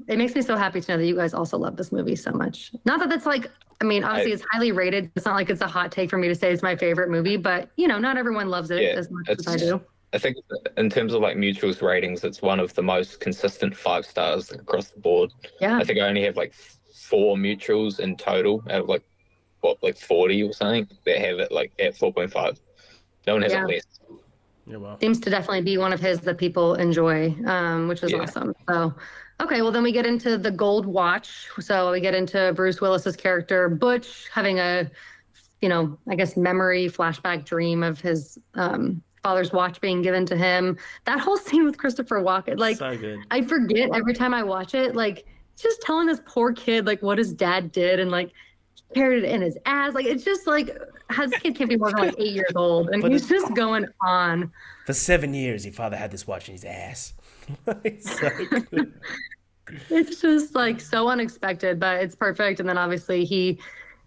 It makes me so happy to know that you guys also love this movie so much. Not that that's like, obviously it's highly rated. It's not like it's a hot take for me to say it's my favorite movie, but not everyone loves it as much as I do. I think in terms of like mutuals ratings, it's one of the most consistent 5 stars across the board. Yeah. I think I only have like 4 mutuals in total out of like 40 or something that have it like at 4.5. No one has it less. Yeah, well. Seems to definitely be one of his that people enjoy, which is awesome. So, okay, well then we get into the gold watch. So we get into Bruce Willis's character Butch having a, I guess memory flashback dream of his father's watch being given to him. That whole scene with Christopher Walken, like, so good. I forget every time I watch it, like just telling this poor kid like what his dad did, and like carried it in his ass. Like it's just like, this kid can't be more than like 8 years old, and he's just going on. For 7 years, your father had this watch in his ass. It's so good. It's just like so unexpected, but it's perfect. And then obviously we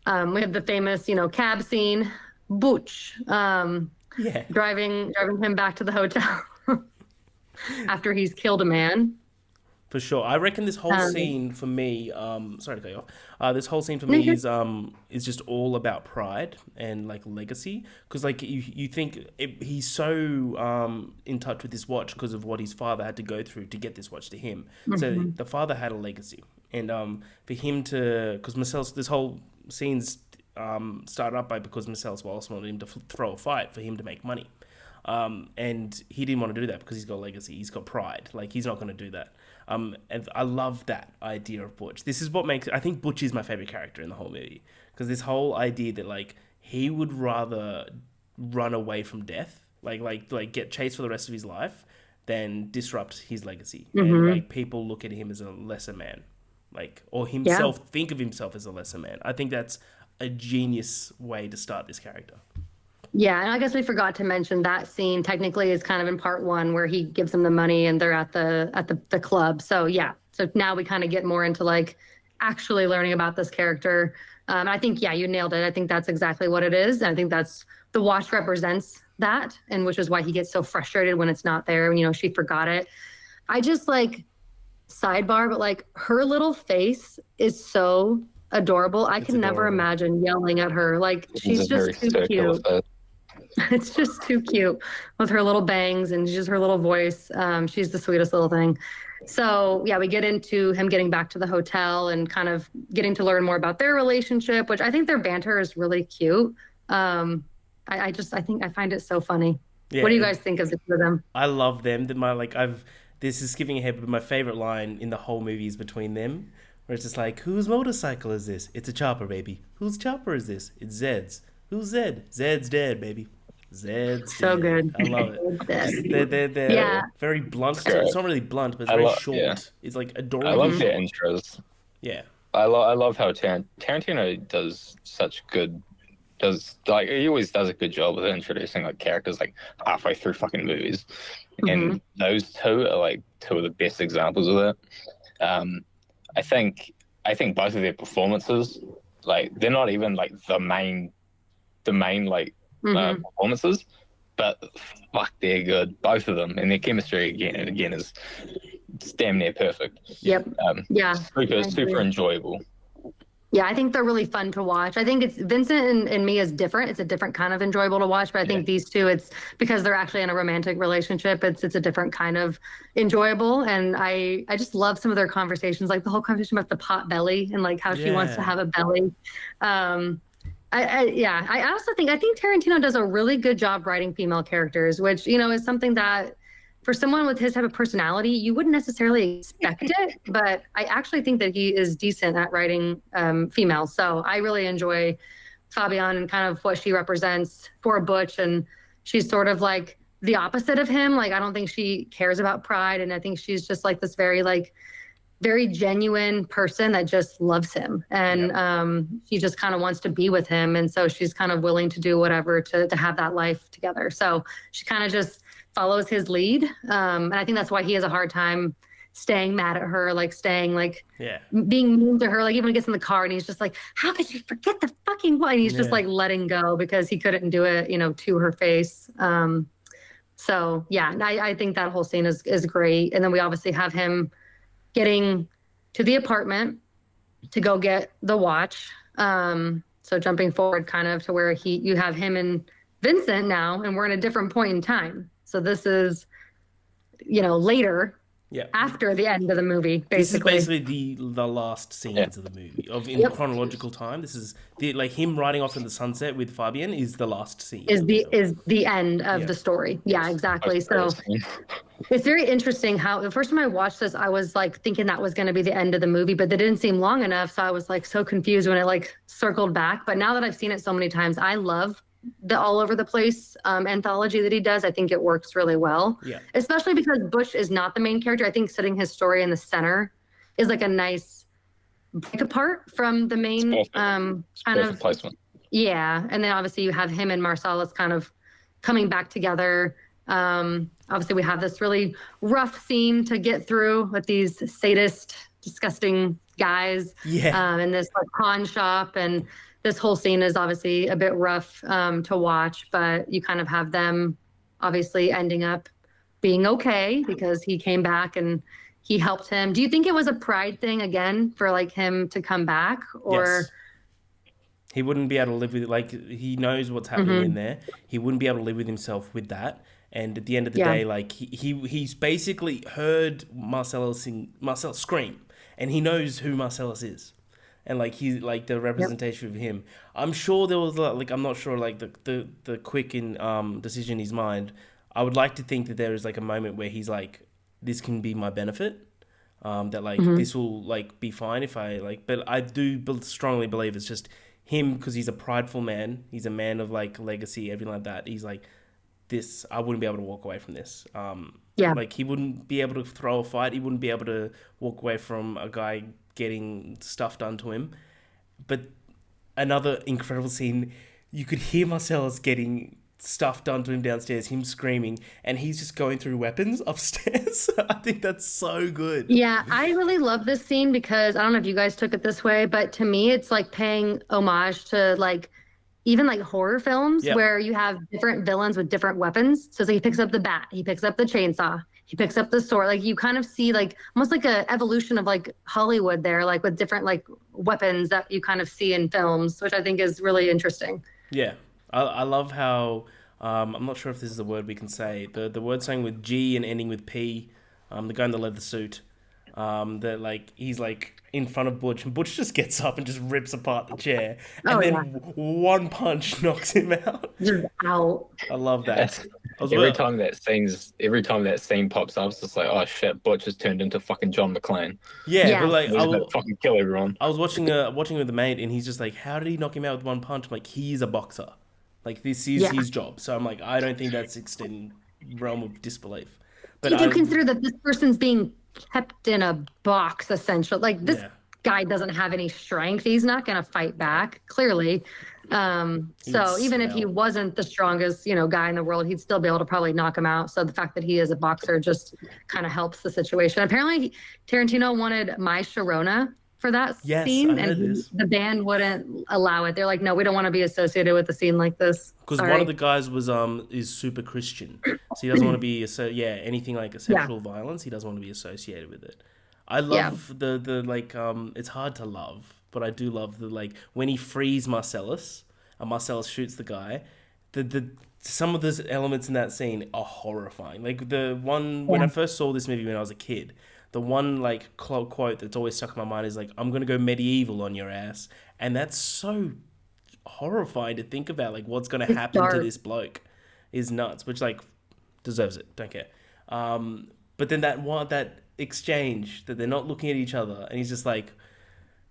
have the famous, cab scene, Butch, Yeah. driving him back to the hotel after he's killed a man. For sure. I reckon this whole Um, scene for me, sorry to cut you off. This whole scene for no, me you're- is just all about pride and like legacy. Because like you think he's so in touch with this watch because of what his father had to go through to get this watch to him. So Mhm. the father had a legacy, and for him to, because Marcel's, this whole scene's started up by because Marcellus Wallace wanted him to throw a fight for him to make money. And he didn't want to do that because he's got legacy. He's got pride. Like, he's not going to do that. And I love that idea of Butch. This is what makes, I think Butch is my favorite character in the whole movie. Because this whole idea that, like, he would rather run away from death, like get chased for the rest of his life, than disrupt his legacy. And, Mhm. like, people look at him as a lesser man. Like, or Yeah. himself, think of himself as a lesser man. I think that's a genius way to start this character. Yeah, and I guess we forgot to mention that scene technically is kind of in part one where he gives them the money and they're at the club. So yeah, so now we kind of get more into like actually learning about this character. And I think, yeah, you nailed it. I think that's exactly what it is. And I think that's the watch represents that, and which is why he gets so frustrated when it's not there. She forgot it. I just like sidebar, but like her little face is so adorable. I It's can never adorable. imagine yelling at her. Like It's she's a very just too circular cute. face. It's just too cute with her little bangs and just her little voice. She's the sweetest little thing. So yeah, we get into him getting back to the hotel and kind of getting to learn more about their relationship, which I think their banter is really cute. I think I find it so funny. Yeah, What do you guys think of the two of them? I love them. That my like I've this is skipping ahead, but my favorite line in the whole movie is between them, where it's just like, "Whose motorcycle is this? It's a chopper, baby. Whose chopper is this? It's Zed's. Who's Zed? Zed's dead, baby. Zed's So dead." good. I love it. Just, they're Yeah. very blunt. Great. It's not really blunt, but it's I very love, short. yeah. It's like I adorable love their short. intros. Yeah, I love how Tarantino does such good, he always does a good job with introducing like characters like halfway through fucking movies, and those two are like two of the best examples of that. Um, I think both of their performances, like they're not even like the main like Mhm. performances, but fuck, they're good, both of them, and their chemistry again and again is it's damn near perfect. Yep. Yeah. I Super agree. enjoyable. Yeah, I think they're really fun to watch. I think it's Vincent and me is different. It's a different kind of enjoyable to watch, but I think these two, it's because they're actually in a romantic relationship. It's a different kind of enjoyable, and I just love some of their conversations, like the whole conversation about the pot belly and like how she wants to yeah, have a belly. Um, I also think Tarantino does a really good job writing female characters, which is something that for someone with his type of personality, you wouldn't necessarily expect it, but I actually think that he is decent at writing females. So I really enjoy Fabian and kind of what she represents for Butch. And she's sort of like the opposite of him. Like, I don't think she cares about pride. And I think she's just like this very genuine person that just loves him. And she just kind of wants to be with him. And so she's kind of willing to do whatever to have that life together. So she kind of just follows his lead. And I think that's why he has a hard time staying mad at her, like staying like yeah, being mean to her. Like even when he gets in the car and he's just like, how could you forget the fucking one? And he's just yeah. like letting go because he couldn't do it, to her face. So yeah, and I think that whole scene is great. And then we obviously have him getting to the apartment to go get the watch. So jumping forward kind of to where you have him and Vincent now, and we're in a different point in time. So this is, later Yeah. after the end of the movie, This is basically. basically the last scenes Yeah. of the movie in Yep. chronological time. This is like him riding off in the sunset with Fabian is the last scene. Is of the film. is the end of Yeah. the story. Yeah, exactly. So it's very interesting how the first time I watched this, I was like thinking that was going to be the end of the movie, but that didn't seem long enough. So I was like so confused when it like circled back. But now that I've seen it so many times, I love the all over the place anthology that he does. I think it works really well, Yeah. especially because Bush is not the main character. I think setting his story in the center is like a nice break apart from the main Perfect. kind Perfect of, placement. yeah. And then obviously you have him and Marcellus kind of coming back together. Obviously we have this really rough scene to get through with these sadist, disgusting guys in this like pawn shop, and this whole scene is obviously a bit rough to watch, but you kind of have them obviously ending up being okay because he came back and he helped him. Do you think it was a pride thing again for like him to come back, or? Yes. He wouldn't be able to live with it. Like, he knows what's happening in there. He wouldn't be able to live with himself with that. And at the end of the day, like, he's basically heard Marcellus scream, and he knows who Marcellus is. And like, he's like the representation of him. I'm sure there was like, I'm not sure like the quick decision in his mind. I would like to think that there is like a moment where he's like, this can be my benefit. That like this will like be fine if I like, but I do strongly believe it's just him because he's a prideful man. He's a man of like legacy, everything like that. He's like, this, I wouldn't be able to walk away from this. Like, he wouldn't be able to throw a fight. He wouldn't be able to walk away from a guy getting stuff done to him. But another incredible scene, you could hear Marcellus getting stuff done to him downstairs, him screaming, and he's just going through weapons upstairs. I think that's so good. Yeah, I really love this scene because I don't know if you guys took it this way, but to me, it's like paying homage to like even like horror films where you have different villains with different weapons. So it's like he picks up the bat, he picks up the chainsaw, he picks up the sword. Like, you kind of see like almost like a evolution of like Hollywood there, like with different like weapons that you kind of see in films, which I think is really interesting. Yeah. I love how, I'm not sure if this is a word we can say, the word starting with G and ending with P, the guy in the leather suit, that like, he's like in front of Butch, and Butch just gets up and just rips apart the chair, and then one punch knocks him out. Just out. I love that. Every time that scene pops up, it's just like, oh shit, Butch has turned into fucking John McClane. Yeah, but like, he's gonna fucking kill everyone. I was watching with a mate, and he's just like, how did he knock him out with one punch? I'm like, he's a boxer. Like, this is his job. So I'm like, I don't think that's extending realm of disbelief. But you do consider that this person's being kept in a box, essentially. Like, this guy doesn't have any strength. He's not going to fight back, clearly. So even if he wasn't the strongest, guy in the world, he'd still be able to probably knock him out. So the fact that he is a boxer just kind of helps the situation. Apparently, Tarantino wanted My Sharona for that scene, and the band wouldn't allow it. They're like, no, we don't want to be associated with a scene like this. Because one of the guys is super Christian, so he doesn't want to be anything like a sexual violence. He doesn't want to be associated with it. I love the like it's hard to love, but I do love the like when he frees Marcellus and Marcellus shoots the guy. The some of the elements in that scene are horrifying. Like the one when I first saw this movie when I was a kid. The one like quote that's always stuck in my mind is like, I'm gonna go medieval on your ass, and that's so horrifying to think about. Like, what's gonna happen to this bloke is nuts, which like deserves it. Don't care. But then that exchange that they're not looking at each other, and he's just like,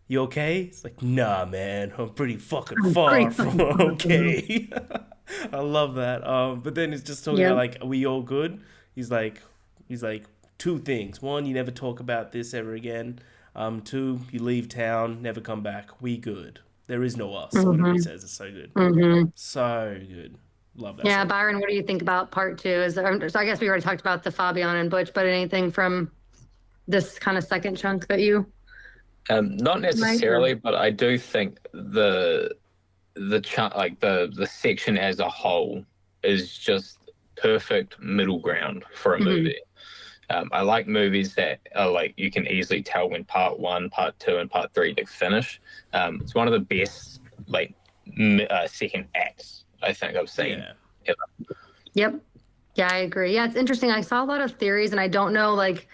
"You okay?" It's like, "Nah, man, I'm pretty fucking far from okay." I love that. But then it's just talking about like, "Are we all good?" He's like. Two things. One, you never talk about this ever again. Two, you leave town, never come back. We good. There is no us. Whatever he says. It's so good. So good. Love that. Yeah, song. Byron, what do you think about part two? So I guess we already talked about the Fabian and Butch, but anything from this kind of second chunk that you... Not necessarily, but I do think the chunk, like the section as a whole is just perfect middle ground for a movie. I like movies that are like you can easily tell when part 1, part 2, and part 3 like finish. It's one of the best like second acts I think I've seen ever. Yep. Yeah, I agree. Yeah, it's interesting. I saw a lot of theories, and I don't know, like,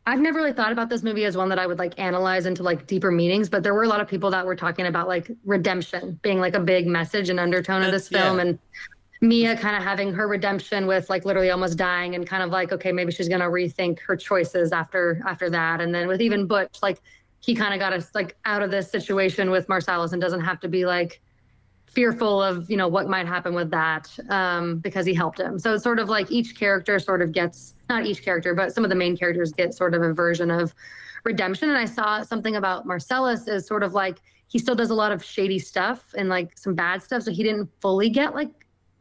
I've never really thought about this movie as one that I would like analyze into like deeper meanings, but there were a lot of people that were talking about like redemption being like a big message and undertone of this film, and Mia kind of having her redemption with like literally almost dying, and kind of like, okay, maybe she's gonna rethink her choices after that. And then with even Butch, like he kind of got us like out of this situation with Marcellus and doesn't have to be like fearful of what might happen with that because he helped him. So it's sort of like each character sort of gets, not each character, but some of the main characters get sort of a version of redemption. And I saw something about Marcellus is sort of like he still does a lot of shady stuff and like some bad stuff, so he didn't fully get like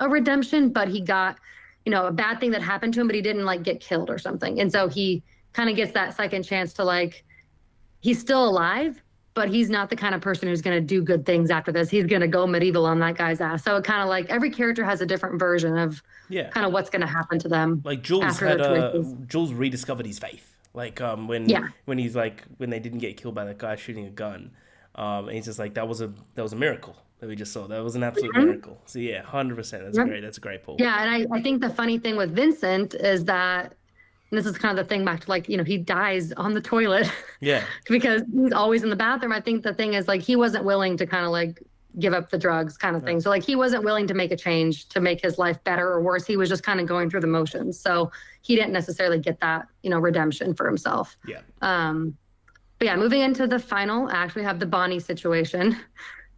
a redemption, but he got a bad thing that happened to him, but he didn't like get killed or something. And so he kind of gets that second chance to like, he's still alive, but he's not the kind of person who's going to do good things after this. He's going to go medieval on that guy's ass. So it kind of like every character has a different version of kind of what's going to happen to them. Like Jules after Jules rediscovered his faith. Like when he's like when they didn't get killed by that guy shooting a gun, and he's just like that was a miracle that we just saw. That was an absolute miracle. So yeah, 100%. That's great. That's a great pull. Yeah, and I think the funny thing with Vincent is that, and this is kind of the thing back to like, he dies on the toilet. Yeah. Because he's always in the bathroom. I think the thing is like he wasn't willing to kind of like give up the drugs kind of thing. So like he wasn't willing to make a change to make his life better or worse. He was just kind of going through the motions. So he didn't necessarily get that, redemption for himself. Yeah. But yeah, moving into the final act, we have the Bonnie situation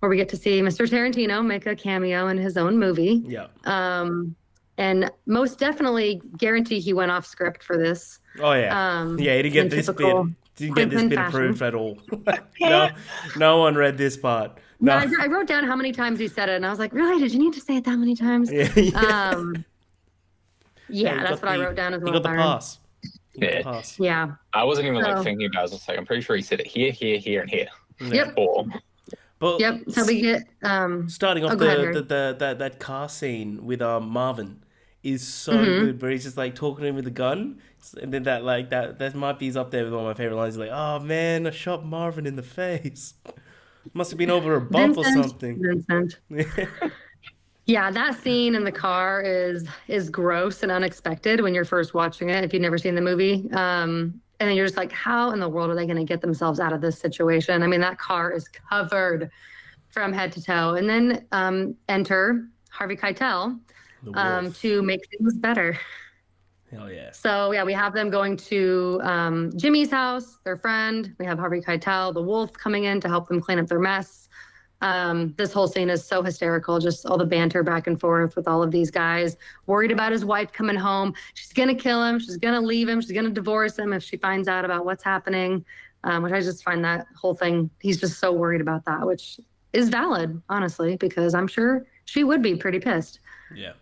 where we get to see Mr. Tarantino make a cameo in his own movie. Yeah. And most definitely guarantee he went off script for this. Oh yeah. Yeah, he didn't get this bit. Didn't get this bit approved at all. No one read this part. No, I wrote down how many times he said it, and I was like, really? Did you need to say it that many times? Yeah, that's what I wrote down as well. He got the pass. Yeah. I wasn't even like thinking about it. I was just like, I'm pretty sure he said it here, here, here, and here. Yep. But so we get starting off that car scene with Marvin is so good, where he's just like talking to him with a gun, and then that might be up there with one of my favorite lines. He's like, "Oh man, I shot Marvin in the face. Must have been over a bump or something." Vincent. Yeah, that scene in the car is gross and unexpected when you're first watching it, if you've never seen the movie. And then you're just like, how in the world are they going to get themselves out of this situation? I mean, that car is covered from head to toe. And then enter Harvey Keitel to make things better. Hell yeah. So yeah, we have them going to Jimmy's house, their friend. We have Harvey Keitel, the wolf, coming in to help them clean up their mess. This whole scene is so hysterical, just all the banter back and forth with all of these guys, worried about his wife coming home. She's going to kill him. She's going to leave him. She's going to divorce him if she finds out about what's happening, which I just find that whole thing, he's just so worried about that, which is valid, honestly, because I'm sure she would be pretty pissed. Yeah.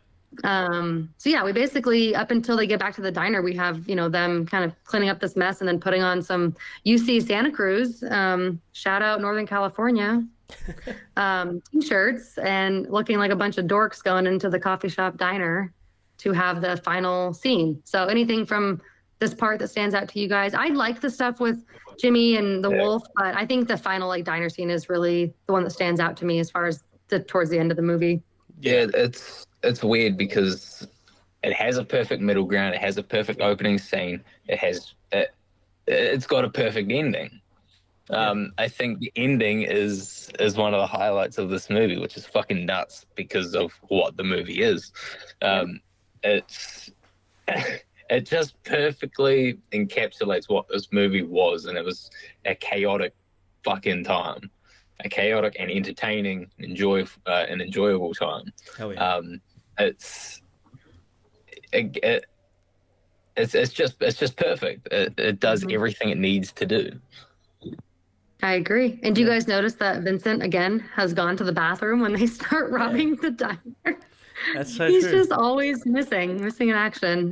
So yeah, we basically, up until they get back to the diner, we have, them kind of cleaning up this mess and then putting on some UC Santa Cruz, shout out Northern California, t-shirts, and looking like a bunch of dorks going into the coffee shop diner to have the final scene. So anything from this part that stands out to you guys? I like the stuff with Jimmy and the wolf, but I think the final diner scene is really the one that stands out to me as far as towards the end of the movie. Yeah, it's weird because it has a perfect middle ground. It has a perfect opening scene. It's got a perfect ending. I think the ending is one of the highlights of this movie, which is fucking nuts because of what the movie is. It just perfectly encapsulates what this movie was, and it was a chaotic fucking time, a chaotic and entertaining, an enjoyable time. Hell yeah. It's just perfect. It does everything it needs to do. I agree. And do you guys notice that Vincent, again, has gone to the bathroom when they start robbing the diner? That's so He's true. just always missing in action.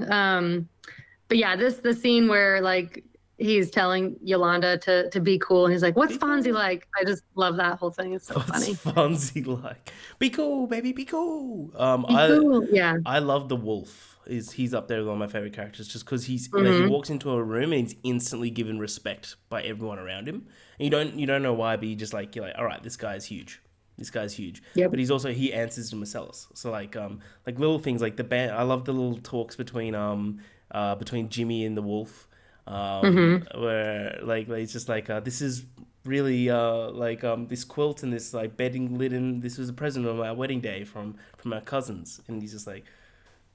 But yeah, the scene where like he's telling Yolanda to be cool, and he's like, "What's Fonzie like?" I just love that whole thing. It's so funny. What's Fonzie like? Be cool, baby, be cool. Cool. Yeah. I love the wolf. He's up there with one of my favorite characters, just because he walks into a room and he's instantly given respect by everyone around him. And you don't know why, but you're like, all right, this guy's huge. This guy's huge. Yep. But he answers to Marcellus. So like little things like the band. I love the little talks between Jimmy and the wolf, where like he's just like, this is really this quilt and this like bedding linen. This was a present on our wedding day from our cousins, and he's just like,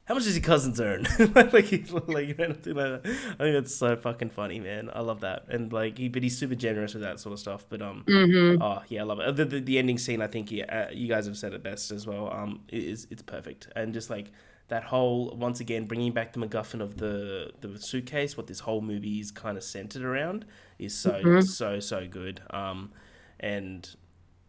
how much does your cousins earn? Anything like that. I think that's so fucking funny, man. I love that, and but he's super generous with that sort of stuff. But oh yeah, I love it. The ending scene, I think you guys have said it best as well. It's perfect, and just like that whole, once again, bringing back the MacGuffin of the suitcase, what this whole movie is kind of centered around, is so good. And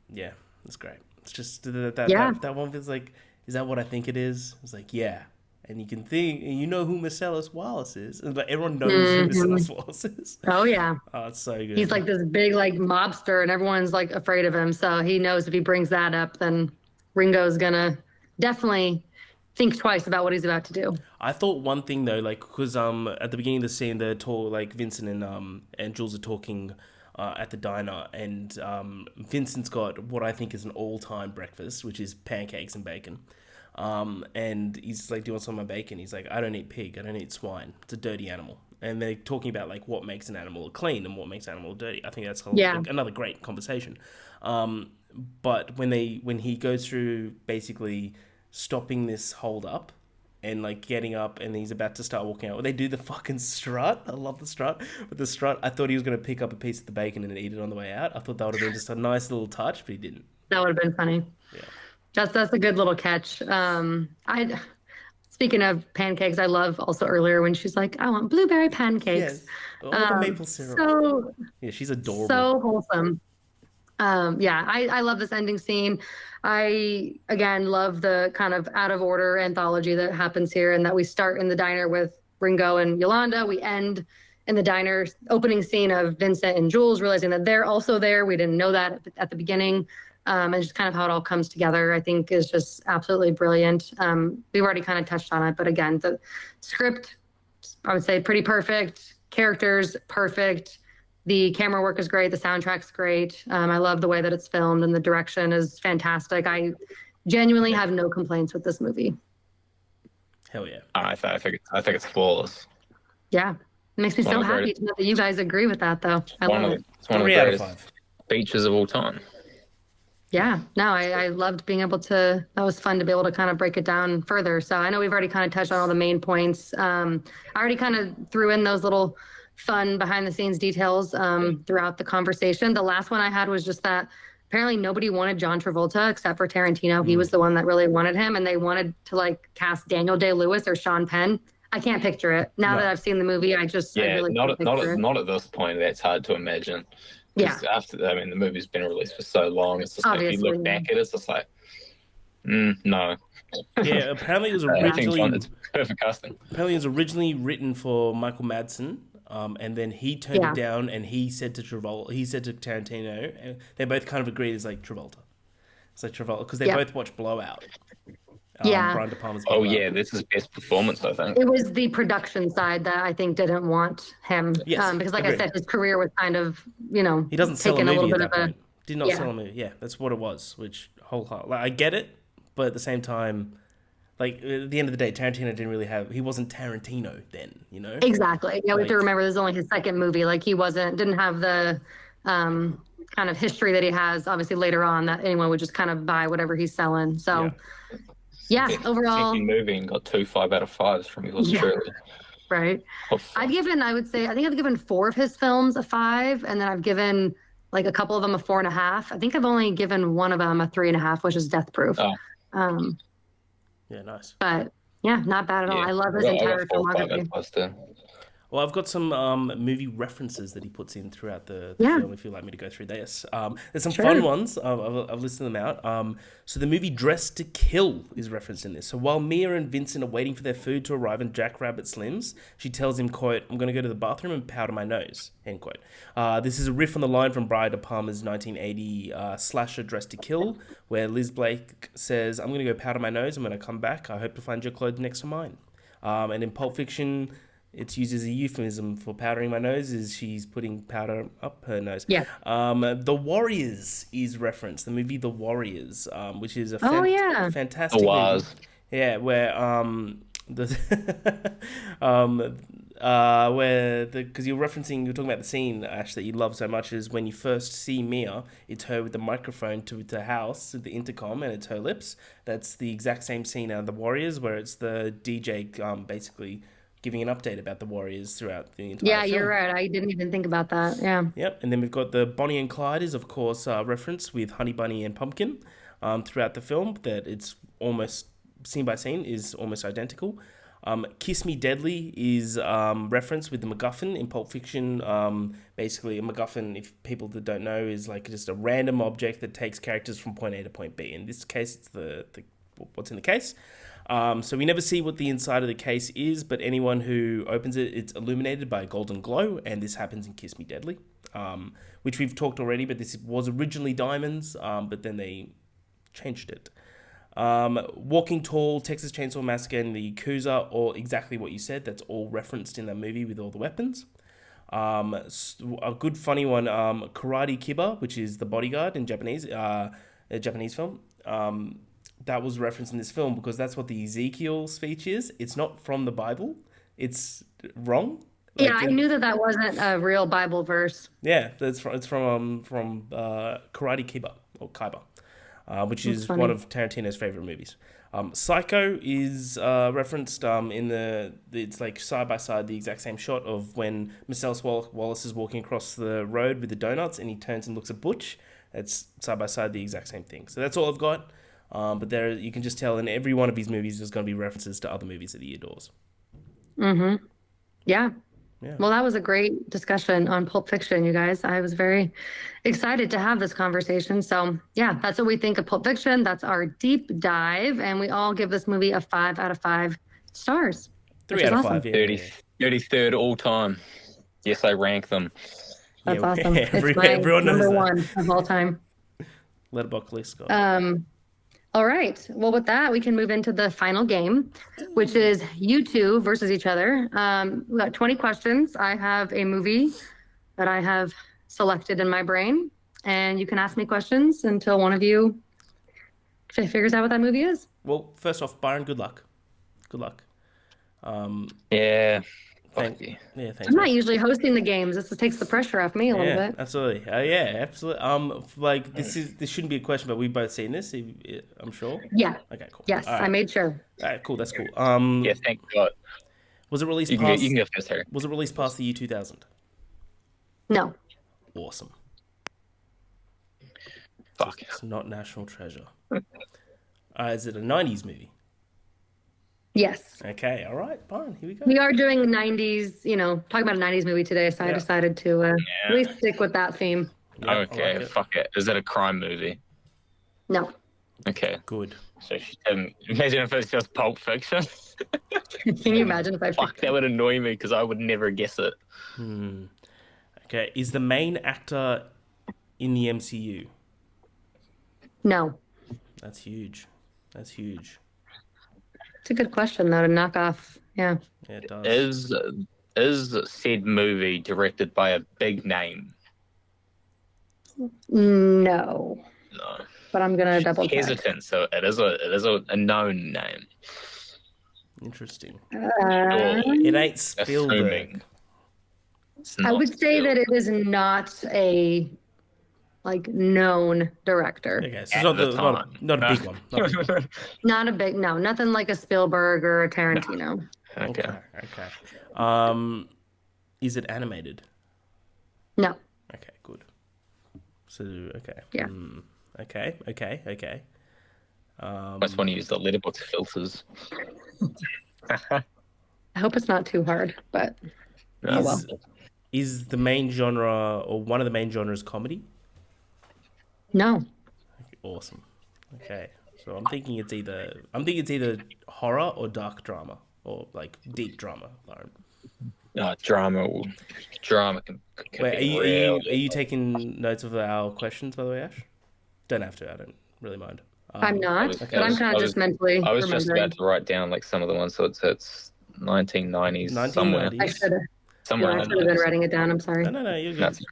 yeah, it's great. It's just that one feels like, is that what I think it is? It's like, yeah. And you can think, you know who Marcellus Wallace is. And like everyone knows who Marcellus Wallace is. Oh yeah. Oh, it's so good. He's like this big like mobster and everyone's like afraid of him. So he knows if he brings that up, then Ringo's gonna definitely think twice about what he's about to do. I thought one thing though, like because at the beginning of the scene, they're like Vincent and Jules are talking at the diner, and Vincent's got what I think is an all-time breakfast, which is pancakes and bacon. And he's like, "Do you want some of my bacon?" He's like, "I don't eat pig. I don't eat swine. It's a dirty animal." And they're talking about like what makes an animal clean and what makes an animal dirty. I think that's another great conversation. But when he goes through basically stopping this hold up and like getting up and he's about to start walking out, well, they do the fucking strut. I love the strut. With the strut, I thought he was going to pick up a piece of the bacon and eat it on the way out. I thought that would have been just a nice little touch, but he didn't. That would have been funny. Yeah. That's a good little catch. I Speaking of pancakes, I love also earlier when she's like, "I want blueberry pancakes." Yes. Oh, the maple syrup. So Yeah, she's adorable. so wholesome. Yeah, I love this ending scene. I again love the kind of out of order anthology that happens here, and that we start in the diner with Ringo and Yolanda. We end in the diner opening scene of Vincent and Jules realizing that they're also there. We didn't know that at the beginning. And just kind of how it all comes together, I think, is just absolutely brilliant. We've already kind of touched on it, but again, the script, I would say, pretty perfect. Characters, perfect. The camera work is great. The soundtrack's great. I love the way that it's filmed, and the direction is fantastic. I genuinely have no complaints with this movie. Hell yeah. I think it's flawless. Yeah, it makes me so happy to know that you guys agree with that, though. I love it. It's one of the greatest features of all time. Yeah, no, I loved being able to, that was fun to be able to kind of break it down further. So I know we've already kind of touched on all the main points. I already kind of threw in those little fun behind the scenes details throughout the conversation. The last one I had was just that apparently nobody wanted John Travolta except for Tarantino. He was the one that really wanted him, and they wanted to like cast Daniel Day-Lewis or Sean Penn. I can't picture it. Now that I've seen the movie, I really not at this point. That's hard to imagine. Yeah. The movie's been released for so long. It's just like, if you look back at it, it's just like, no. Yeah, apparently it was originally it's perfect casting. Apparently it was originally written for Michael Madsen, and then he turned it down, and he said to Tarantino, and they both kind of agreed. It's like Travolta. It's like Travolta because they both watched Blowout. Brian De Palma's Blowout. Oh yeah, this is his best performance, I think. It was the production side that I think didn't want him. Yes, because like agreed. I said, his career was kind of, he doesn't sell a movie at that point. Did not Yeah. sell a movie. Yeah, that's what it was. Which wholeheartedly, like, I get it, but at the same time, like at the end of the day, Tarantino didn't really have. He wasn't Tarantino then, you know. Exactly. Yeah, we have to remember this is only his second movie. Like he didn't have the kind of history that he has. Obviously later on, that anyone would just kind of buy whatever he's selling. So. Yeah, overall. Second movie and got 2 5 out of 5s from yours truly. Right. I think I've given 4 of his films a 5, and then I've given like a couple of them a 4.5. I think I've only given one of them a 3.5, which is Death Proof. Oh. Yeah, nice. But yeah, not bad at all. I love his entire filmography. Well, I've got some movie references that he puts in throughout the film, if you'd like me to go through this. There's some fun ones. I've listed them out. So the movie Dressed to Kill is referenced in this. So while Mia and Vincent are waiting for their food to arrive in Jackrabbit Slim's, she tells him, quote, "I'm going to go to the bathroom and powder my nose," end quote. This is a riff on the line from Brian De Palma's 1980 slasher Dressed to Kill, where Liz Blake says, "I'm going to go powder my nose. I'm going to come back. I hope to find your clothes next to mine." And in Pulp Fiction, it's used as a euphemism for powdering my nose, is she's putting powder up her nose. Yeah. The Warriors is referenced, the movie The Warriors, which is a fantastic movie. Yeah, where because you're talking about the scene, Ash, that you love so much, is when you first see Mia, it's her with the microphone to the house, the intercom, and it's her lips. That's the exact same scene out of The Warriors, where it's the DJ basically giving an update about the Warriors throughout the entire film. Yeah, you're right. I didn't even think about that. Yeah. Yep. And then we've got the Bonnie and Clyde is, of course, reference with Honey Bunny and Pumpkin throughout the film, that it's almost scene by scene is almost identical. Kiss Me Deadly is reference with the MacGuffin in Pulp Fiction. Basically, a MacGuffin, if people that don't know, is like just a random object that takes characters from point A to point B. In this case, it's the what's in the case. So we never see what the inside of the case is, but anyone who opens it, it's illuminated by a golden glow, and this happens in Kiss Me Deadly, which we've talked already, but this was originally diamonds, but then they changed it. Walking Tall, Texas Chainsaw Massacre, and the Yakuza, all exactly what you said. That's all referenced in that movie with all the weapons. A good funny one, Karate Kiba, which is the bodyguard in Japanese, a Japanese film. That was referenced in this film because that's what the Ezekiel speech is. It's not from the Bible. It's wrong. Yeah, I knew that wasn't a real Bible verse. Yeah, it's from Karate Kiba or Kaiba, which That's is funny. one of Tarantino's favorite movies. Psycho is referenced in it's like side by side the exact same shot of when Marcellus Wallace is walking across the road with the donuts and he turns and looks at Butch. It's side by side the exact same thing. So that's all I've got. But there you can just tell in every one of his movies there's going to be references to other movies that he adores. Mm-hmm. Yeah. Yeah. Well, that was a great discussion on Pulp Fiction, you guys. I was very excited to have this conversation. So, yeah, that's what we think of Pulp Fiction. That's our deep dive. And we all give this movie a 5 out of 5 stars. 3 out of 5, yeah. 33rd all time. Yes, I rank them. That's Yeah, awesome. everyone It's my knows number that. one of all time. Letterboxd list, Scott. All right. Well, with that, we can move into the final game, which is you two versus each other. We got 20 questions. I have a movie that I have selected in my brain, and you can ask me questions until one of you figures out what that movie is. Well, first off, Byron, good luck. Good luck. Yeah. Thank Fuck you. Yeah, thanks. I'm not mate. usually hosting the games. This takes the pressure off me a little Yeah, bit. absolutely. Yeah, absolutely. Like this shouldn't be a question, but we've both seen this. I'm sure. Yeah. Okay, cool. Yes, All right. I made sure. All right, cool. That's cool. Yeah, thank God. Was it released You past? can go first, Harry. Was it released past the year 2000? No. Awesome. Fuck. It's not National Treasure. Is it a 90s movie? Yes. Okay, all right, Byron, here we go. We are doing 90s, talking about a 90s movie today, so I Yeah. decided to at least stick with that theme. Yeah, I Okay, like it. fuck it. Is it a crime movie? No. Okay. Good. So imagine if it's just Pulp Fiction. Can you imagine if I Fuck, that would annoy me because I would never guess it. Okay, is the main actor in the MCU? No. That's huge. That's huge. It's a good question, though, to knock off. Yeah. Yeah, it does. Is said movie directed by a big name? No. No. But I'm going to double check. Hesitant, so it is a known name. Interesting. Surely. It ain't Spielberg. Assuming. It's I not would say that it is not a known director. Okay, so At it's the not time. a big one. Not a big one. Not a big, no, nothing like a Spielberg or a Tarantino. Okay. Okay. Is it animated? No. Okay, good. So, okay. Yeah. Okay. I just want to use the letterbox filters. I hope it's not too hard, but Oh, well. Is the main genre or one of the main genres comedy? no. Awesome. Okay. So I'm thinking it's either horror or dark drama or like deep drama. Lauren. Drama can Wait, be are real. you taking notes of our questions, by the way, Ash? Don't have to. I don't really mind. I'm not, was- but I I'm was- kind I of was- just mentally I was just remembering. about to write down like some of the ones, so it's 1990s 1990s. somewhere. I should have. Somewhere I in should the have been 90s. writing it down. I'm sorry. No, you're good. That's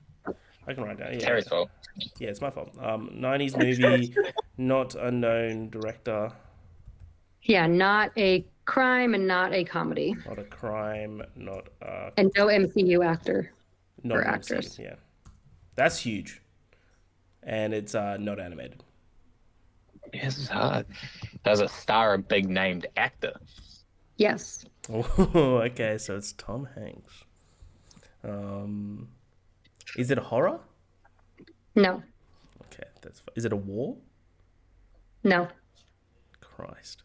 I can write down. Yeah, Terry's fault. yeah, it's my fault. 90s movie, not a known director, Yeah, not a crime and not a comedy, not a crime, not and no MCU actor. not Or an actress. MCU, yeah, that's huge, and it's not animated. Yeah, this is hard. Does it star a big named actor? Yes. Oh, okay, so it's Tom Hanks. Is it a horror? No. Okay, is it a war? No. Christ.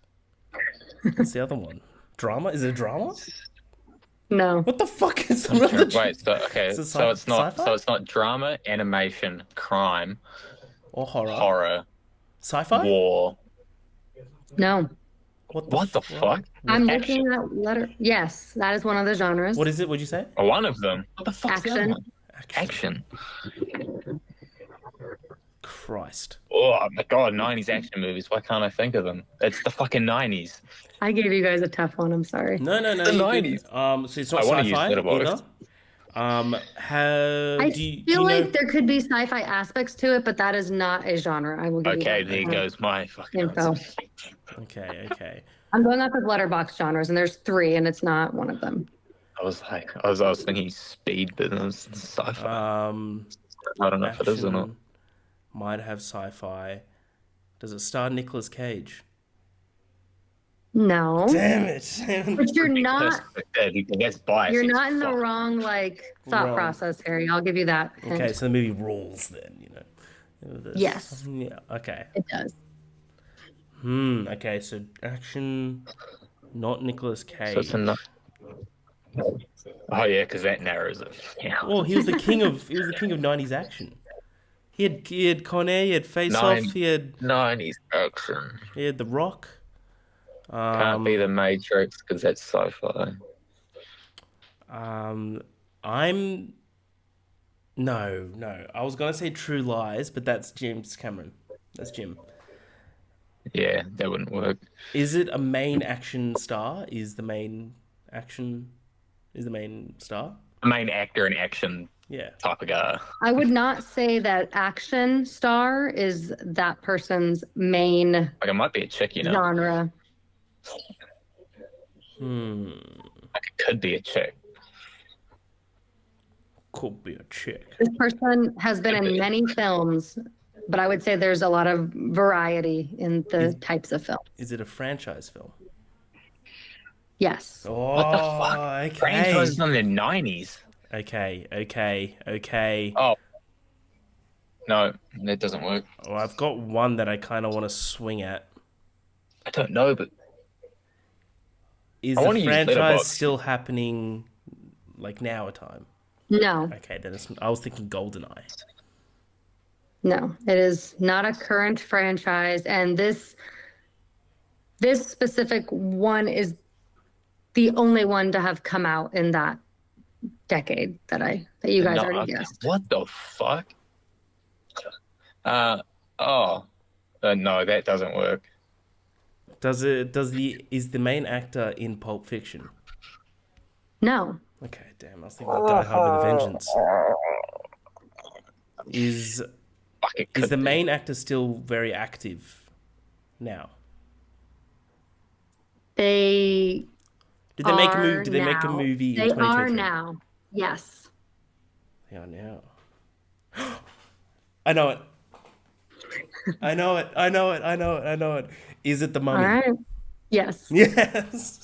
What's the other one? Drama? Is it a drama? No. What the fuck is the other? Wait, Is it so it's not sci-fi? so it's not drama, animation, crime, Or horror? horror, Sci-fi? war. No. What the fuck? I'm Action. looking at letter. Yes, that is one of the genres. What is it? What'd you say? One of them. What the fuck's the other Action. one? Action. Christ. Oh my god, 90s action movies. Why can't I think of them? It's the fucking 90s. I gave you guys a tough one. I'm sorry. No. The you're 90s. good. So it's not I wanna use sci-fi Letterboxd. either. I Do you feel know? like there could be sci-fi aspects to it, but that is not a genre. I will give Okay, you that. there goes my fucking Info. answer. Okay. I'm going off of letterbox genres, and there's 3, and it's not one of them. I was thinking speed, but it was sci-fi. I don't know if it is or not. Action might have sci-fi. Does it star Nicolas Cage? No, Damn it! but you're not. That's biased. You're as not in the fuck. wrong thought Wrong. process, Harry. I'll give you that. hint. Okay, so the movie rules then, you know. Yes. Yeah. Okay. It does. Okay, so action, not Nicolas Cage. So it's enough. Oh yeah, because that narrows it. Yeah. Well, he was the king of 90s action. He had Con Air, he had Face Off, he had 90s action. The Rock. Can't be The Matrix because that's sci-fi. No. I was gonna say True Lies, but that's James Cameron. That's Jim. Yeah, that wouldn't work. Is it a main action star? Is the main star? A main actor in action Yeah. type of guy. I would not say that action star is that person's main Like it might be a chick, you know. genre. Like it could be a chick. Could be a chick. This person has been in many films, but I would say there's a lot of variety in the types of films. Is it a franchise film? Yes. Oh, What the fuck? okay. Franchise in the 90s. Okay. Oh. No, that doesn't work. Well, I've got one that I kind of want to swing at. I don't know, but Is I wanna the use franchise Letterboxd. still happening like now a time? No, Okay, then I was thinking GoldenEye. no, it is not a current franchise, and this specific one is the only one to have come out in that decade that you guys no, already guessed. what the fuck? No, that doesn't work. Is the main actor in Pulp Fiction? No, Okay, damn, I was thinking about Die Hard with a Vengeance. Fuck, it Is could the be. main actor still very active now? they Did they make a are movie? Did they make a now. movie in They are 2023? now. Yes. They are now. I know it. I know it. Is it the Mummy? All right. Yes. Yes.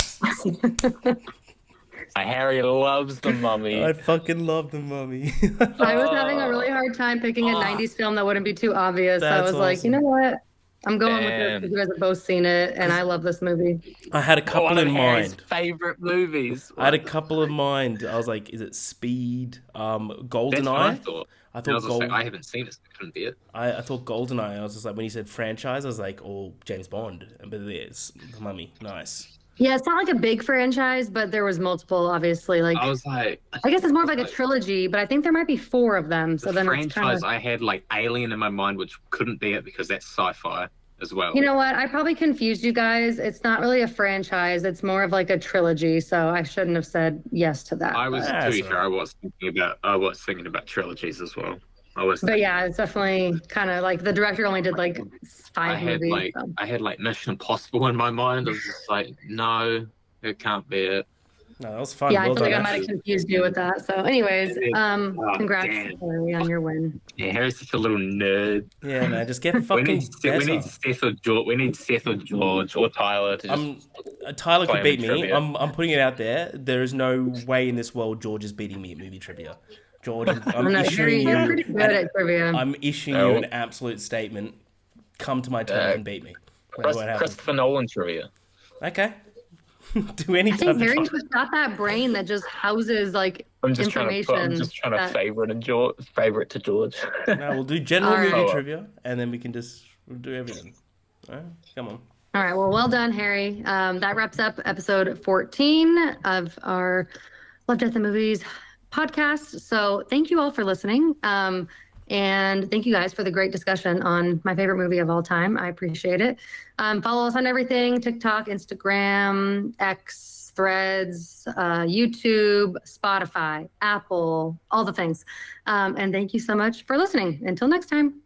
Harry loves the Mummy. I fucking love the Mummy. I was having a really hard time picking a 90s film that wouldn't be too obvious. I That's was like, you know what? I'm going with this Damn. because you guys have both seen it, and I love this movie. I had a couple One of in Harry's mind. favorite movies. I had a couple in mind. I was like, is it Speed? That's what I GoldenEye? thought. I And I was thought just like, Gold. I haven't seen it, so it couldn't be it. I thought GoldenEye. I was just like, when you said franchise, I was like, oh, James Bond. But it's the Mummy. Nice. Yeah, it's not like a big franchise, but there was multiple, obviously. Like, I was like, I guess it's more of like a trilogy, but I think there might be 4 of them. So the then it's kind franchise, of, I had like Alien in my mind, which couldn't be it because that's sci-fi as well. you know what? I probably confused you guys. It's not really a franchise. It's more of like a trilogy. So I shouldn't have said yes to that. I was, but- to be That's fair, I was thinking about trilogies as well. But yeah, it's definitely kind of like the director only did like 5 movies. So. I had like Mission Impossible in my mind. I was just like, no, it can't be it. No, that was fun. Yeah, I Well feel like I done, might have actually. confused you with that. So, anyways, congrats, damn. Harry, on your win. Yeah, Harry's such a little nerd. Yeah, man, just get We fucking need, we need better. Seth or George. We need Seth or George or Tyler to just. Tyler could play beat him in me. trivia. I'm putting it out there. There is no way in this world George is beating me at movie trivia. George, I'm No, issuing you're you. pretty good at trivia. I'm issuing No. you an absolute statement. Come to my turf and beat me. That won't happen. Christopher Nolan trivia. Okay. Do any I think type Harry's of just got that brain that just houses like I'm just trying information. to that- favorite to George. No, we'll do general All right. movie trivia, and then we'll do everything. All right? Come on. All right. Well done, Harry. That wraps up episode 14 of our Love, Death, and Movies podcast. So thank you all for listening. And thank you guys for the great discussion on my favorite movie of all time. I appreciate it. Follow us on everything: TikTok, Instagram, X, Threads, YouTube, Spotify, Apple, all the things. And thank you so much for listening. Until next time.